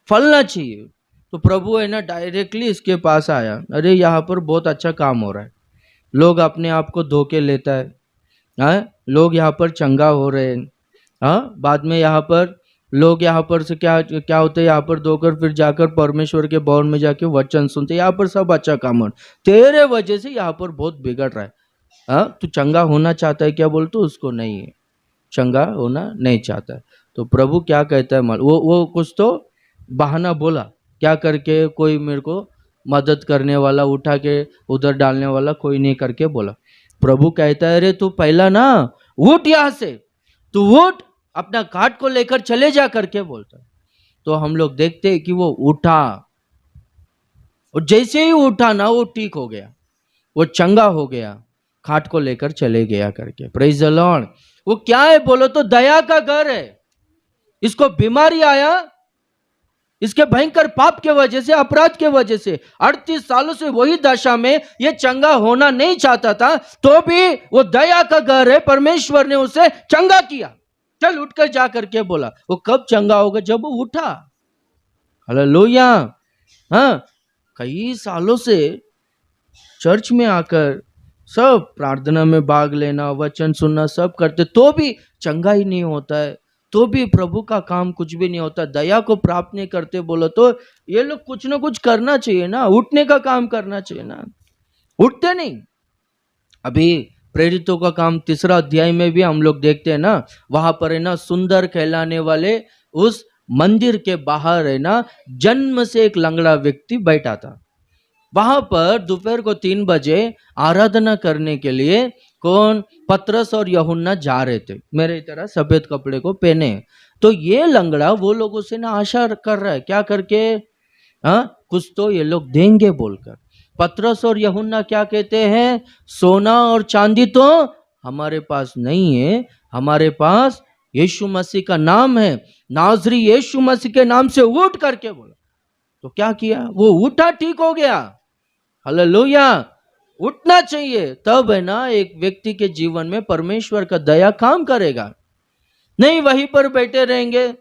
फलना चाहिए। तो प्रभु है ना डायरेक्टली इसके पास आया, अरे यहाँ पर बहुत अच्छा काम हो रहा है, लोग अपने आप को धोखे लेता है, हाँ, लोग यहाँ पर चंगा हो रहे हैं, हाँ, बाद में यहाँ पर लोग यहाँ पर से क्या क्या होते हैं, यहाँ पर धोकर फिर जाकर परमेश्वर के भवन में जाके वचन सुनते, यहाँ पर सब अच्छा काम हो, तेरे वजह से यहाँ पर बहुत बिगड़ रहा है। हाँ, तू चंगा होना चाहता है क्या, बोल तो उसको नहीं है, चंगा होना नहीं चाहता है। तो प्रभु क्या कहता है, वो कुछ तो बहाना बोला, क्या करके, कोई मेरे को मदद करने वाला, उठा के उधर डालने वाला कोई नहीं करके बोला। प्रभु कहता है, अरे तू पहला ना उठ, यहां से तू उठ, अपना काट को लेकर चले जा करके बोलता है। तो हम लोग देखते हैं कि वो उठा, और जैसे ही उठा ना वो ठीक हो गया, वो चंगा हो गया, खाट को लेकर चले गया करके। Praise the Lord. वो क्या है बोलो तो दया का घर है। इसको बीमारी आया, इसके भयंकर पाप के वजह से, अपराध के वजह से 38 सालों से वही दशा में ये चंगा होना नहीं चाहता था, तो भी वो दया का घर है, परमेश्वर ने उसे चंगा किया। चल उठकर जा करके बोला। वो कब चंगा होगा, जब वो उठा। हालेलुया। हाँ, कई सालों से चर्च में आकर सब प्रार्थना में भाग लेना, वचन सुनना सब करते, तो भी चंगा ही नहीं होता है, तो भी प्रभु का काम कुछ भी नहीं होता, दया को प्राप्त नहीं करते बोलो तो ये लोग कुछ ना कुछ करना चाहिए ना, उठने का काम करना चाहिए ना, उठते नहीं। अभी प्रेरितों का काम 3 अध्याय में भी हम लोग देखते हैं ना, वहां पर है ना सुंदर कहलाने वाले उस मंदिर के बाहर है ना जन्म से एक लंगड़ा व्यक्ति बैठा था। वहां पर दोपहर को 3 बजे आराधना करने के लिए कौन, पतरस और यूहन्ना जा रहे थे, मेरे तरह सफेद कपड़े को पहने। तो ये लंगड़ा वो लोगों से ना आशा कर रहा है, क्या करके, हाँ, कुछ तो ये लोग देंगे बोलकर। पतरस और यूहन्ना क्या कहते हैं, सोना और चांदी तो हमारे पास नहीं है, हमारे पास यीशु मसीह का नाम है, नाजरी यीशु मसीह के नाम से उठ करके बोला। तो क्या किया, वो उठा, ठीक हो गया। हालेलुया। उठना चाहिए, तब है ना एक व्यक्ति के जीवन में परमेश्वर का दया काम करेगा। नहीं वहीं पर बैठे रहेंगे,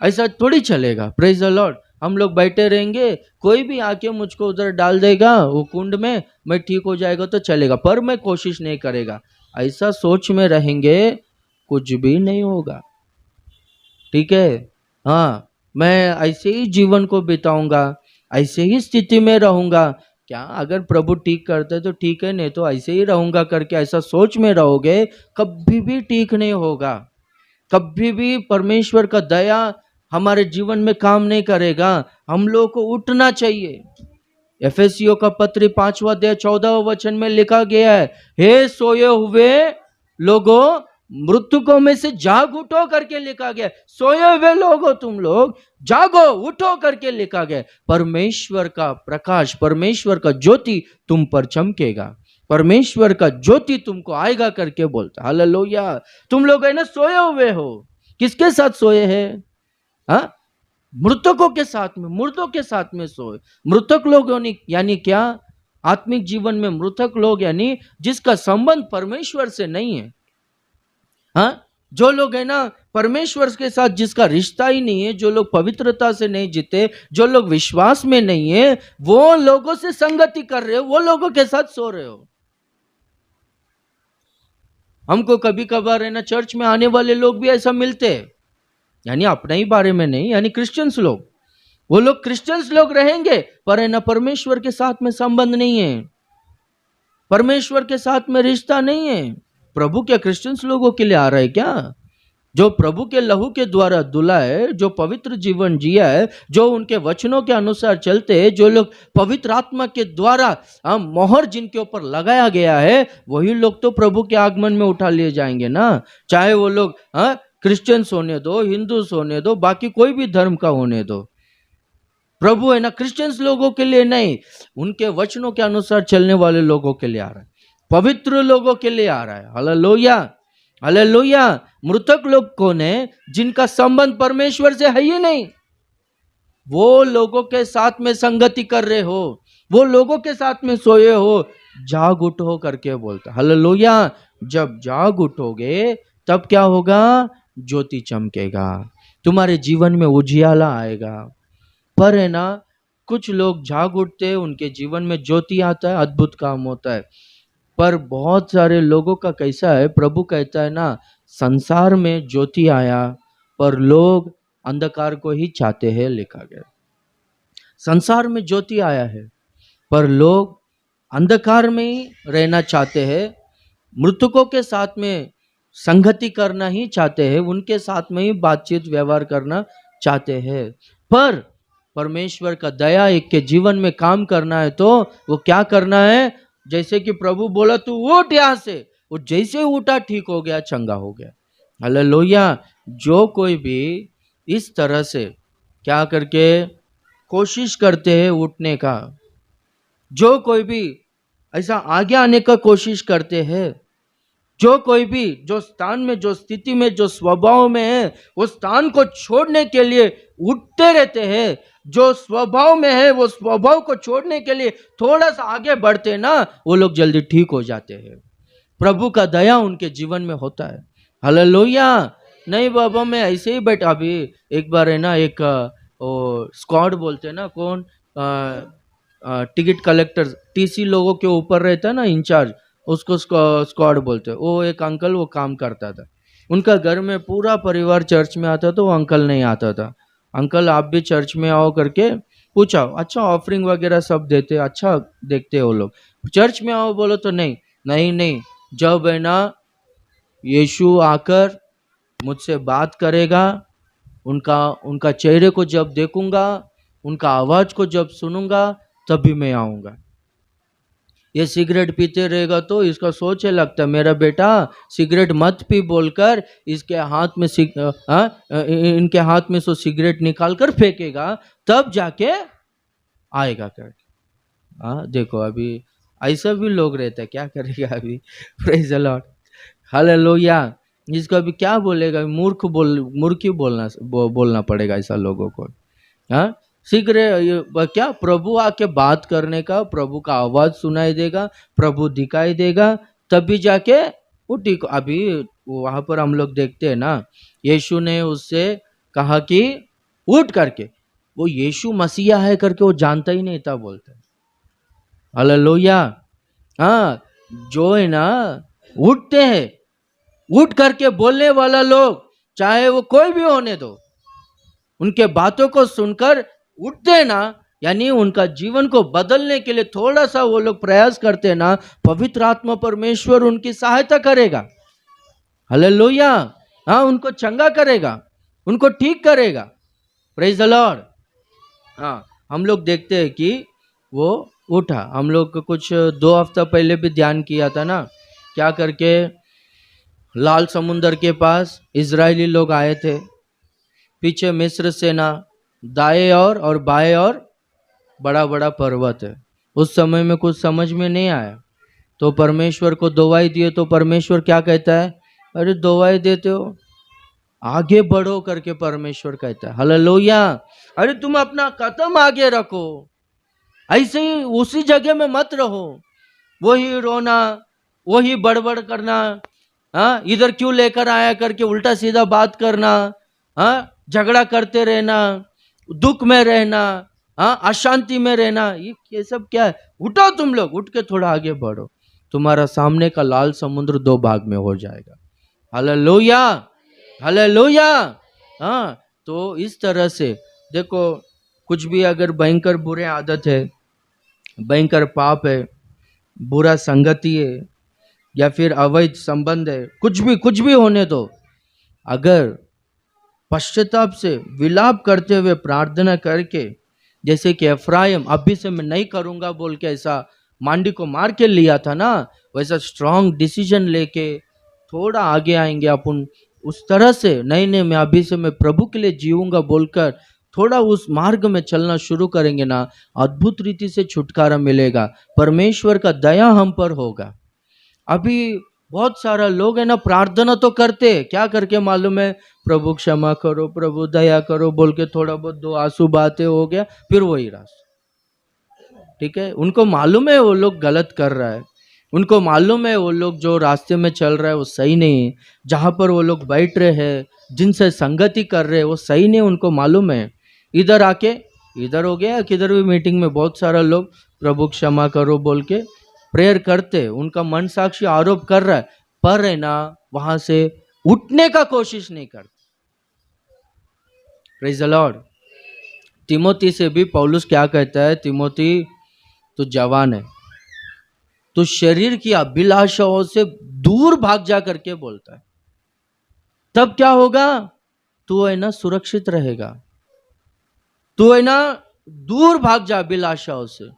ऐसा थोड़ी चलेगा। Praise the Lord. हम लोग बैठे रहेंगे, कोई भी आके मुझको उधर डाल देगा वो कुंड में, मैं ठीक हो जाएगा तो चलेगा, पर मैं कोशिश नहीं करेगा, ऐसा सोच में रहेंगे, कुछ भी नहीं होगा। ठीक है, हाँ, मैं ऐसे ही जीवन को बिताऊंगा, ऐसे ही स्थिति में रहूंगा। क्या अगर प्रभु ठीक करते तो ठीक है, नहीं तो ऐसे ही रहूंगा करके ऐसा सोच में रहोगे, कभी भी ठीक नहीं होगा, कभी भी परमेश्वर का दया हमारे जीवन में काम नहीं करेगा। हम लोग को उठना चाहिए। एफेसियों का पत्र 5वां अध्याय 14वां वचन में लिखा गया है, हे सोए हुए लोगों, मृतकों में से जाग उठो करके लिखा गया। सोए हुए लोगो, तुम लोग जागो, उठो करके लिखा गया। परमेश्वर का प्रकाश, परमेश्वर का ज्योति तुम पर चमकेगा, परमेश्वर का ज्योति तुमको आएगा करके बोलता। हालेलुया। तुम लोग है ना सोए हुए हो, किसके साथ सोए हैं, हाँ, मृतकों के साथ में, मुर्दों के साथ में सोए। मृतक लोग यानी क्या, आत्मिक जीवन में मृतक लोग यानी जिसका संबंध परमेश्वर से नहीं है। हाँ, जो लोग है ना परमेश्वर के साथ जिसका रिश्ता ही नहीं है, जो लोग पवित्रता से नहीं जीते, जो लोग विश्वास में नहीं है, वो लोगों से संगति कर रहे हो, वो लोगों के साथ सो रहे हो। हमको कभी कभार है ना चर्च में आने वाले लोग भी ऐसा मिलते हैं, यानी अपने ही बारे में नहीं, यानी क्रिश्चियंस लोग, वो लोग क्रिश्चियंस लोग रहेंगे, पर है ना परमेश्वर के साथ में संबंध नहीं है, परमेश्वर के साथ में रिश्ता नहीं है। प्रभु क्या क्रिश्चियंस लोगों के लिए आ रहा है क्या? जो प्रभु के लहू के द्वारा धुला है, जो पवित्र जीवन जिया है, जो उनके वचनों के अनुसार चलते हैं, जो लोग पवित्र आत्मा के द्वारा मोहर जिनके ऊपर लगाया गया है, वही लोग तो प्रभु के आगमन में उठा लिए जाएंगे ना। चाहे वो लोग क्रिश्चियंस होने दो, हिंदूस होने दो, बाकी कोई भी धर्म का होने दो। प्रभु है ना क्रिश्चियंस लोगों के लिए नहीं, उनके वचनों के अनुसार चलने वाले लोगों के लिए आ रहा है, पवित्र लोगों के लिए आ रहा है। Hallelujah, hallelujah. मृतक लोग कौन है? जिनका संबंध परमेश्वर से है ही नहीं। वो लोगों के साथ में संगति कर रहे हो, वो लोगों के साथ में सोए हो, जाग उठो करके बोलता। हालेलुया। जब जाग उठोगे तब क्या होगा? ज्योति चमकेगा, तुम्हारे जीवन में उजियाला आएगा। पर है ना, कुछ लोग जाग उठते हैं, उनके जीवन में ज्योति आता है, अद्भुत काम होता है। पर बहुत सारे लोगों का कैसा है, प्रभु कहता है ना, संसार में ज्योति आया पर लोग अंधकार को ही चाहते हैं, लिखा गया। संसार में ज्योति आया है पर लोग अंधकार में ही रहना चाहते हैं, मृतकों के साथ में संगति करना ही चाहते हैं, उनके साथ में ही बातचीत व्यवहार करना चाहते हैं। पर परमेश्वर का दया एक के जीवन में काम करना है तो वो क्या करना है? जैसे कि प्रभु बोला तू उठ यहाँ से, वो जैसे उठा ठीक हो गया, चंगा हो गया। हालेलुया। जो कोई भी इस तरह से क्या करके कोशिश करते हैं उठने का, जो कोई भी ऐसा आगे आने का कोशिश करते हैं, जो कोई भी जो स्थान में, जो स्थिति में, जो स्वभाव में है, वो स्थान को छोड़ने के लिए उठते रहते हैं। जो स्वभाव में है वो स्वभाव को छोड़ने के लिए थोड़ा सा आगे बढ़ते ना, वो लोग जल्दी ठीक हो जाते हैं। प्रभु का दया उनके जीवन में होता है। हालेलुया। नहीं बाबा मैं ऐसे ही बैठा, अभी एक बार है ना, एक स्क्वाड बोलते हैं ना, कौन टिकट कलेक्टर, टीसी लोगों के ऊपर रहता है ना, इंचार्ज, उसको स्क्वाड बोलते हैं। वो एक अंकल वो काम करता था, उनका घर में पूरा परिवार चर्च में आता था, वो अंकल नहीं आता था। अंकल आप भी चर्च में आओ करके पूछा, अच्छा ऑफरिंग वगैरह सब देते, अच्छा देखते वो लोग, चर्च में आओ बोलो तो नहीं नहीं नहीं। जब है ना यीशु आकर मुझसे बात करेगा, उनका चेहरे को जब देखूंगा, उनका आवाज को जब सुनूंगा, तभी मैं आऊंगा। ये सिगरेट पीते रहेगा तो इसका सोचे लगता है मेरा बेटा सिगरेट मत पी बोलकर इसके हाथ में इनके हाथ में सो सिगरेट निकाल कर फेंकेगा, तब जाके आएगा कर। देखो अभी ऐसा भी लोग रहते हैं, क्या करेगा अभी। Praise the Lord, hallelujah. इसको अभी क्या बोलेगा, मूर्ख ही बोलना पड़ेगा ऐसा लोगों को। हाँ, सिगरेट क्या, प्रभु आके बात करने का, प्रभु का आवाज सुनाई देगा, प्रभु दिखाई देगा, तभी जाके वो ठीक। अभी वहां पर हम लोग देखते हैं ना, यीशु ने उससे कहा कि उठ करके, वो यीशु मसीहा है करके वो जानता ही नहीं था, बोलते। हालेलुया। हाँ, जो है ना उठते हैं, उठ करके बोलने वाला लोग, चाहे वो कोई भी होने दो, उनके बातों को सुनकर उठते ना, यानी उनका जीवन को बदलने के लिए थोड़ा सा वो लोग प्रयास करते ना, पवित्र आत्मा परमेश्वर उनकी सहायता करेगा। हालेलुया। हाँ, उनको चंगा करेगा, उनको ठीक करेगा। Praise the Lord. हाँ, हम लोग देखते हैं कि वो उठा। हम लोग कुछ 2 हफ्ता पहले भी ध्यान किया था ना, क्या करके लाल समुंदर के पास इजरायली लोग आए थे, पीछे मिस्र सेना, दाएं और बाएं और बड़ा बड़ा पर्वत है। उस समय में कुछ समझ में नहीं आया तो परमेश्वर को दुआई दिए, तो परमेश्वर क्या कहता है, अरे दुआई देते हो, आगे बढ़ो करके परमेश्वर कहता है। हालेलुया। अरे तुम अपना कदम आगे रखो, ऐसे ही उसी जगह में मत रहो, वही रोना, वही बड़बड़ करना, हाँ इधर क्यों लेकर आया करके उल्टा सीधा बात करना, हाँ झगड़ा करते रहना, दुख में रहना, हाँ अशांति में रहना, ये सब क्या है। उठो तुम लोग, उठ के थोड़ा आगे बढ़ो, तुम्हारा सामने का लाल समुद्र 2 भाग में हो जाएगा। Hallelujah, hallelujah. हाँ, तो इस तरह से देखो, कुछ भी अगर भयंकर बुरे आदत है, भयंकर पाप है, बुरा संगति है, या फिर अवैध संबंध है, कुछ भी होने दो, अगर पश्चाताप से विलाप करते हुए प्रार्थना करके, जैसे कि एफ्राइम अभी से मैं नहीं करूंगा बोल के ऐसा मांडी को मार के लिया था ना, वैसा स्ट्रांग डिसीजन लेके थोड़ा आगे आएंगे अपन, उस तरह से नहीं मैं अभी से मैं प्रभु के लिए जीऊंगा बोलकर थोड़ा उस मार्ग में चलना शुरू करेंगे ना, अद्भुत रीति से छुटकारा मिलेगा, परमेश्वर का दया हम पर होगा। अभी बहुत सारा लोग है ना, प्रार्थना तो करते, क्या करके मालूम है, प्रभु क्षमा करो, प्रभु दया करो बोल के थोड़ा बहुत दो आंसू बातें हो गया, फिर वही रास्ता। ठीक है, उनको मालूम है वो लोग गलत कर रहा है, उनको मालूम है वो लोग जो रास्ते में चल रहा है वो सही नहीं है, जहां पर वो लोग बैठ रहे हैं, जिनसे संगति कर रहे हैं वो सही नहीं, उनको मालूम है। इधर आके, इधर हो गया किधर भी मीटिंग में बहुत सारा लोग प्रभु क्षमा करो बोल के प्रेयर करते, उनका मन साक्षी आरोप कर रहा है, पर है ना वहां से उठने का कोशिश नहीं करते। Praise the Lord. तिमोथी से भी पौलुस क्या कहता है, तिमोथी तू जवान है, तो शरीर की अभिलाषाओं से दूर भाग जा करके बोलता है, तब क्या होगा, तू है ना सुरक्षित रहेगा, तू है ना दूर भाग जा अभिलाषाओं से।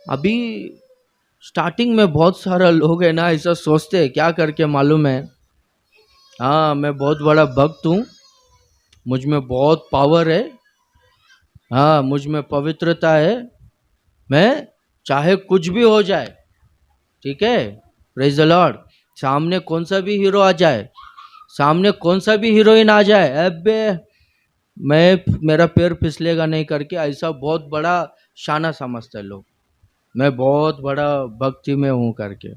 अभी स्टार्टिंग में बहुत सारा लोग है ना ऐसा सोचते हैं, क्या करके मालूम है, हाँ मैं बहुत बड़ा भक्त हूँ, मुझ में बहुत पावर है, हाँ मुझ में पवित्रता है, मैं चाहे कुछ भी हो जाए, ठीक है, प्रेज द लॉर्ड, सामने कौन सा भी हीरो आ जाए, सामने कौन सा भी हीरोइन आ जाए, अबे मेरा पैर फिसलेगा नहीं करके ऐसा बहुत बड़ा शाना समझते हैं लोग, मैं बहुत बड़ा भक्ति में हूँ करके।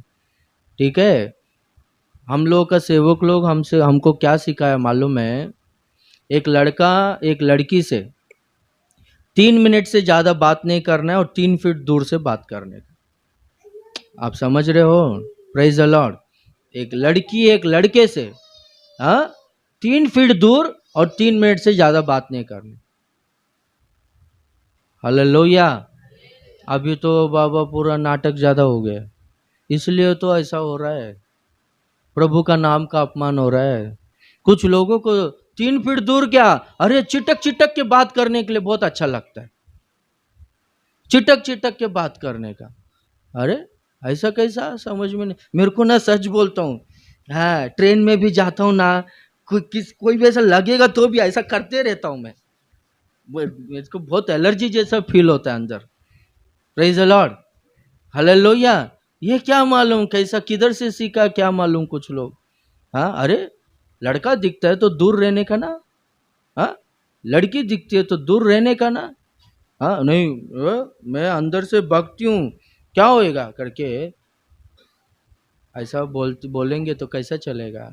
ठीक है, हम लोग का सेवक लोग हमको क्या सिखाया मालूम है, एक लड़का एक लड़की से 3 मिनट से ज्यादा बात नहीं करना है और 3 फीट दूर से बात करने का। आप समझ रहे हो, प्रेज द लॉर्ड। एक लड़की एक लड़के से 3 फीट दूर और 3 मिनट से ज्यादा बात नहीं करनी। हालेलुया। अभी तो बाबा पूरा नाटक ज्यादा हो गया, इसलिए तो ऐसा हो रहा है, प्रभु का नाम का अपमान हो रहा है। कुछ लोगों को 3 फीट दूर क्या, अरे चिटक चिटक के बात करने के लिए बहुत अच्छा लगता है, चिटक चिटक के बात करने का। अरे ऐसा कैसा, समझ में नहीं मेरे को ना, सच बोलता हूँ, हाँ ट्रेन में भी जाता हूँ ना, कोई भी ऐसा लगेगा तो भी ऐसा करते रहता हूँ मैं, मेरे को बहुत एलर्जी जैसा फील होता है अंदर। Praise the Lord, hallelujah. ये क्या मालूम कैसा किधर से सीखा, क्या मालूम कुछ लोग, हाँ अरे लड़का दिखता है तो दूर रहने का ना, हाँ लड़की दिखती है तो दूर रहने का ना, हाँ नहीं मैं अंदर से भक्ति हूँ क्या होएगा करके ऐसा बोलेंगे तो कैसा चलेगा।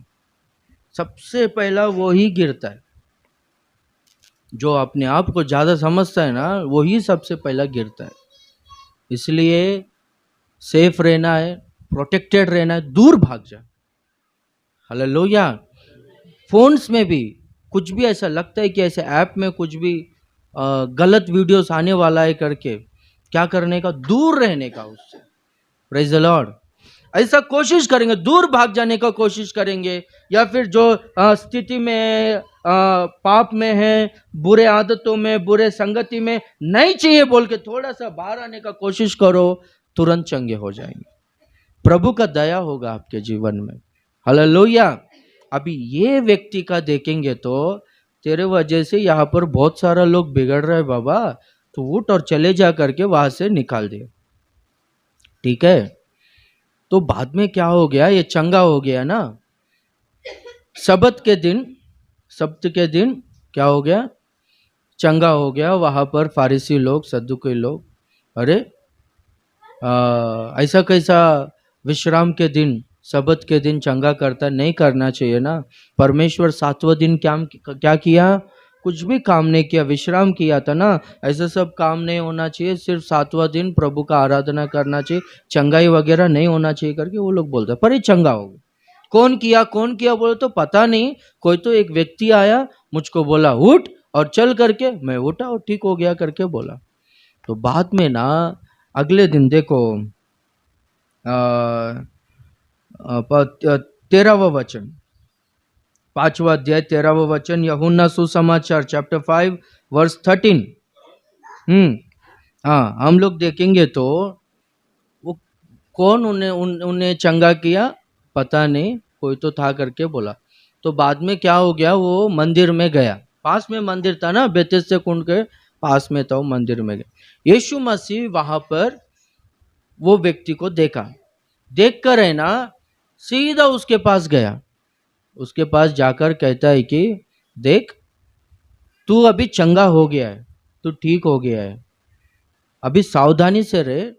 सबसे पहला वो ही गिरता है, जो अपने आप को ज्यादा समझता है ना वही सबसे पहला गिरता है। इसलिए सेफ रहना है, प्रोटेक्टेड रहना है, दूर भाग जा। हालेलुया। फोन्स में भी कुछ भी ऐसा लगता है कि ऐसे ऐप में कुछ भी गलत वीडियोस आने वाला है करके क्या करने का, दूर रहने का उससे। Praise the Lord. ऐसा कोशिश करेंगे, दूर भाग जाने का कोशिश करेंगे, या फिर जो स्थिति में पाप में है, बुरे आदतों में, बुरे संगति में नहीं चाहिए बोल के थोड़ा सा बाहर आने का कोशिश करो, तुरंत चंगे हो जाएंगे, प्रभु का दया होगा आपके जीवन में। हालेलुया। अभी ये व्यक्ति का देखेंगे तो तेरे वजह से यहाँ पर बहुत सारा लोग बिगड़ रहे हैं बाबा, तो उठ और चले जा करके वहां से निकाल दे। ठीक है, तो बाद में क्या हो गया, ये चंगा हो गया ना, सब्त के दिन क्या हो गया, चंगा हो गया। वहां पर फारिसी लोग, सद्दुकी लोग, अरे ऐसा कैसा विश्राम के दिन, सब्त के दिन चंगा करता, नहीं करना चाहिए ना। परमेश्वर 7वां दिन क्या किया, कुछ भी काम नहीं किया, विश्राम किया था ना। ऐसा सब काम नहीं होना चाहिए, सिर्फ 7वां दिन प्रभु का आराधना करना चाहिए, चंगाई वगैरह नहीं होना चाहिए करके वो लोग बोलते, पर ये चंगा हो गया। कौन किया बोले तो पता नहीं, कोई तो एक व्यक्ति आया, मुझको बोला उठ, और चल करके मैं उठा और ठीक हो गया करके बोला। तो बाद में ना अगले दिन देखो 13वां वचन, 5वां अध्याय 13वां वचन, यूहन्ना सुसमाचार चैप्टर 5 वर्स 13। हाँ हम लोग देखेंगे तो वो कौन उन्हें चंगा किया पता नहीं, कोई तो था करके बोला। तो बाद में क्या हो गया, वो मंदिर में गया, पास में मंदिर था ना, बेथेस्दा कुंड के पास में था, वो मंदिर में गए। यीशु मसीह वहां पर वो व्यक्ति को देखा, देखकर है ना सीधा उसके पास गया, उसके पास जाकर कहता है कि देख, तू अभी चंगा हो गया है, तू ठीक हो गया है, अभी सावधानी से रहे,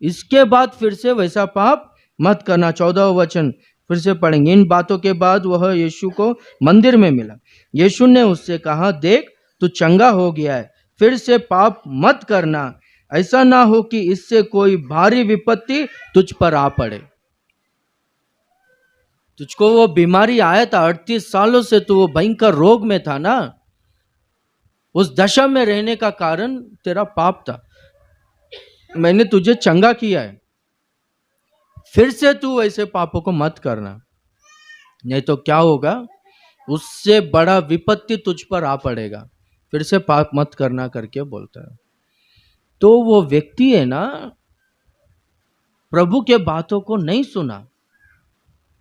इसके बाद फिर से वैसा पाप मत करना। 14वां वचन फिर से पढ़ेंगे। इन बातों के बाद वह यीशु को मंदिर में मिला। यीशु ने उससे कहा, देख तू चंगा हो गया है, फिर से पाप मत करना, ऐसा ना हो कि इससे कोई भारी विपत्ति तुझ पर आ पड़े। तुझको वो बीमारी आया था, 38 सालों से तू वो भयंकर रोग में था ना, उस दशा में रहने का कारण तेरा पाप था, मैंने तुझे चंगा किया है, फिर से तू ऐसे पापों को मत करना, नहीं तो क्या होगा, उससे बड़ा विपत्ति तुझ पर आ पड़ेगा, फिर से पाप मत करना करके बोलता है। तो वो व्यक्ति है ना, प्रभु के बातों को नहीं सुना,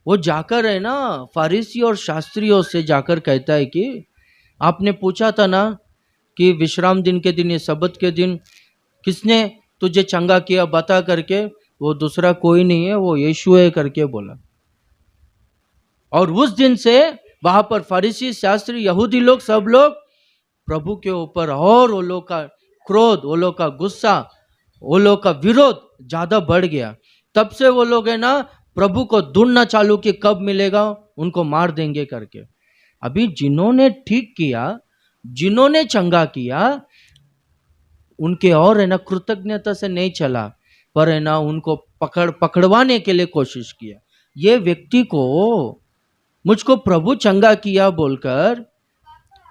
वो जाकर है ना फारिसी और शास्त्रियों से जाकर कहता है कि आपने पूछा था ना कि विश्राम दिन के दिन, ये सबत के दिन किसने तुझे चंगा किया, बता करके, वो दूसरा कोई नहीं है, वो यीशु है करके बोला। और उस दिन से वहां पर फरीसी, शास्त्री, यहूदी लोग, सब लोग प्रभु के ऊपर, और वो लोग का क्रोध, वो लोग का गुस्सा, वो लोग का विरोध ज्यादा बढ़ गया। तब से वो लोग है ना प्रभु को ढूंढना चालू कि कब मिलेगा, उनको मार देंगे करके। अभी जिन्होंने ठीक किया, जिन्होंने चंगा किया, उनके और है ना कृतज्ञता से नहीं चला, पर है ना उनको पकड़वाने के लिए कोशिश किया। ये व्यक्ति को मुझको प्रभु चंगा किया बोलकर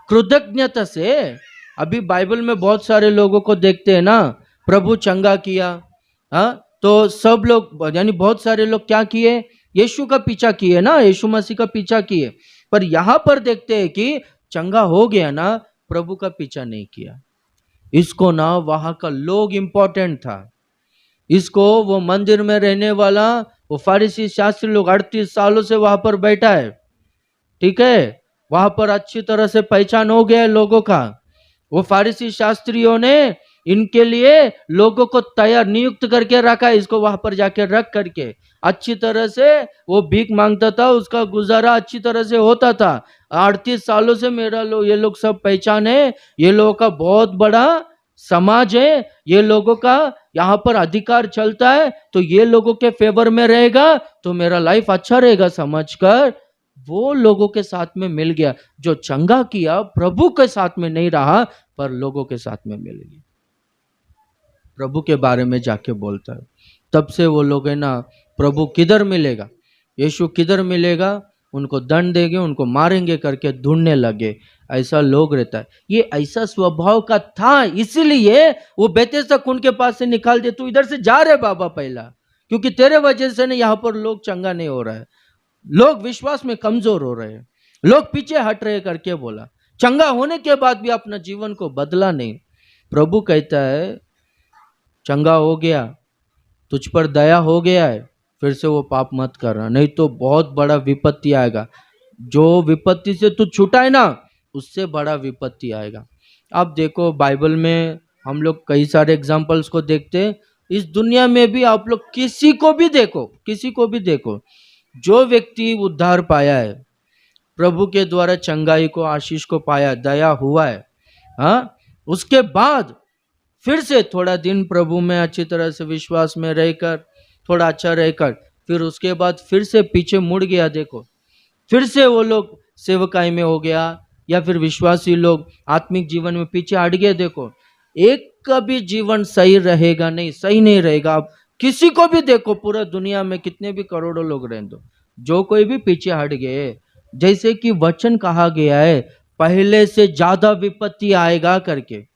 कृतज्ञता से, अभी बाइबल में बहुत सारे लोगों को देखते हैं ना, प्रभु चंगा किया, हाँ, तो सब लोग यानी बहुत सारे लोग क्या किए, यीशु का पीछा किए ना, यीशु मसीह का पीछा किए, पर यहां पर देखते हैं कि चंगा हो गया ना, प्रभु का पीछा नहीं किया। इसको ना वहां का लोग इंपॉर्टेंट था, इसको वो मंदिर में रहने वाला वो फारिसी शास्त्री लोग 38 सालों से वहां पर बैठा है, ठीक है, वहां पर अच्छी तरह से पहचान हो गया लोगों का। वो फारिसी शास्त्रियों ने इनके लिए लोगों को तैयार नियुक्त करके रखा, इसको वहां पर जाके रख करके अच्छी तरह से वो भीख मांगता था, उसका गुजारा अच्छी तरह से होता था। 38 सालों से मेरा लोग, ये लोग सब पहचान है, ये लोगों का बहुत बड़ा समाज है, ये लोगों का यहाँ पर अधिकार चलता है, तो ये लोगों के फेवर में रहेगा तो मेरा लाइफ अच्छा रहेगा समझकर वो लोगों के साथ में मिल गया। जो चंगा किया प्रभु के साथ में नहीं रहा, पर लोगों के साथ में मिल गया, प्रभु के बारे में जाके बोलता है। तब से वो लोग है ना प्रभु किधर मिलेगा, यीशु किधर मिलेगा, उनको दंड देंगे, उनको मारेंगे करके ढूंढने लगे। ऐसा लोग रहता है, ये ऐसा स्वभाव का था, इसलिए वो बेथेस्दा कुंड के पास से निकाल दे, तू इधर से जा रहे बाबा पहला, क्योंकि तेरे वजह से ना यहाँ पर लोग चंगा नहीं हो रहा है, लोग विश्वास में कमजोर हो रहे हैं, लोग पीछे हट रहे करके बोला। चंगा होने के बाद भी अपना जीवन को बदला नहीं। प्रभु कहता है चंगा हो गया, तुझ पर दया हो गया है, फिर से वो पाप मत करना, नहीं तो बहुत बड़ा विपत्ति आएगा। जो विपत्ति से तू छूटा है ना, उससे बड़ा विपत्ति आएगा। आप देखो बाइबल में हम लोग कई सारे एग्जाम्पल्स को देखते हैं, इस दुनिया में भी आप लोग किसी को भी देखो, किसी को भी देखो, जो व्यक्ति उद्धार पाया है, प्रभु के द्वारा चंगाई को, आशीष को पाया, दया हुआ है, हाँ, उसके बाद फिर से थोड़ा दिन प्रभु में अच्छी तरह से विश्वास में रहकर, थोड़ा अच्छा रहकर, फिर उसके बाद फिर से पीछे मुड़ गया, देखो फिर से वो लोग सेवकाई में हो गया, या फिर विश्वासी लोग आत्मिक जीवन में पीछे हट गए। देखो एक का भी जीवन सही रहेगा नहीं, सही नहीं रहेगा। आप किसी को भी देखो, पूरा दुनिया में कितने भी करोड़ों लोग रहें दो, जो कोई भी पीछे हट गए, जैसे कि वचन कहा गया है पहले से ज्यादा विपत्ति आएगा करके।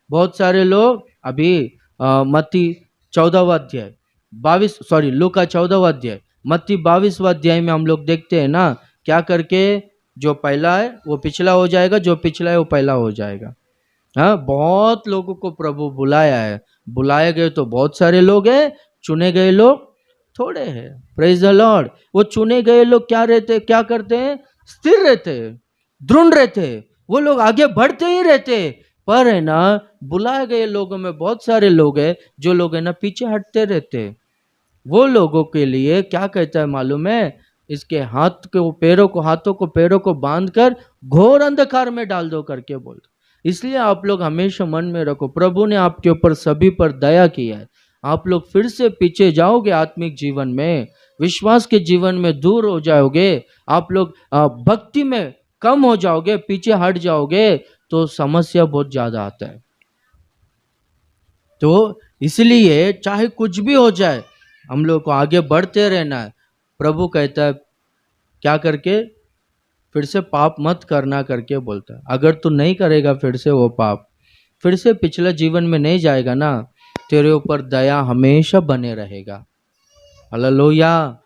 बहुत सारे लोग अभी मत्ती 14वां अध्याय 22, सॉरी लूका 14वां अध्याय, मत्ती 22वां अध्याय में हम लोग देखते हैं ना, क्या करके, जो पहला है वो पिछला हो जाएगा, जो पिछला है वो पहला हो जाएगा। हाँ, बहुत लोगों को प्रभु बुलाया है, बुलाए गए तो बहुत सारे लोग हैं, चुने गए लोग थोड़े हैं। Praise the Lord. वो चुने गए लोग क्या रहते, क्या करते हैं, स्थिर रहते हैं, दृढ़ रहते हैं, वो लोग आगे बढ़ते ही रहते, पर है ना बुलाए गए लोगों में बहुत सारे लोग हैं जो लोग है ना पीछे हटते रहते। वो लोगों के लिए क्या कहता है मालूम है, इसके हाथ को पैरों को, हाथों को पैरों को बांध कर घोर अंधकार में डाल दो करके बोल। इसलिए आप लोग हमेशा मन में रखो, प्रभु ने आपके ऊपर सभी पर दया किया है। आप लोग फिर से पीछे जाओगे आत्मिक जीवन में, विश्वास के जीवन में दूर हो जाओगे, आप लोग भक्ति में कम हो जाओगे, पीछे हट जाओगे, तो समस्या बहुत ज्यादा आता है। तो इसलिए चाहे कुछ भी हो जाए, हम लोग को आगे बढ़ते रहना है। प्रभु कहता है क्या करके, फिर से पाप मत करना करके बोलता है। अगर तू नहीं करेगा फिर से वो पाप, फिर से पिछले जीवन में नहीं जाएगा ना, तेरे ऊपर दया हमेशा बने रहेगा। हालेलुया।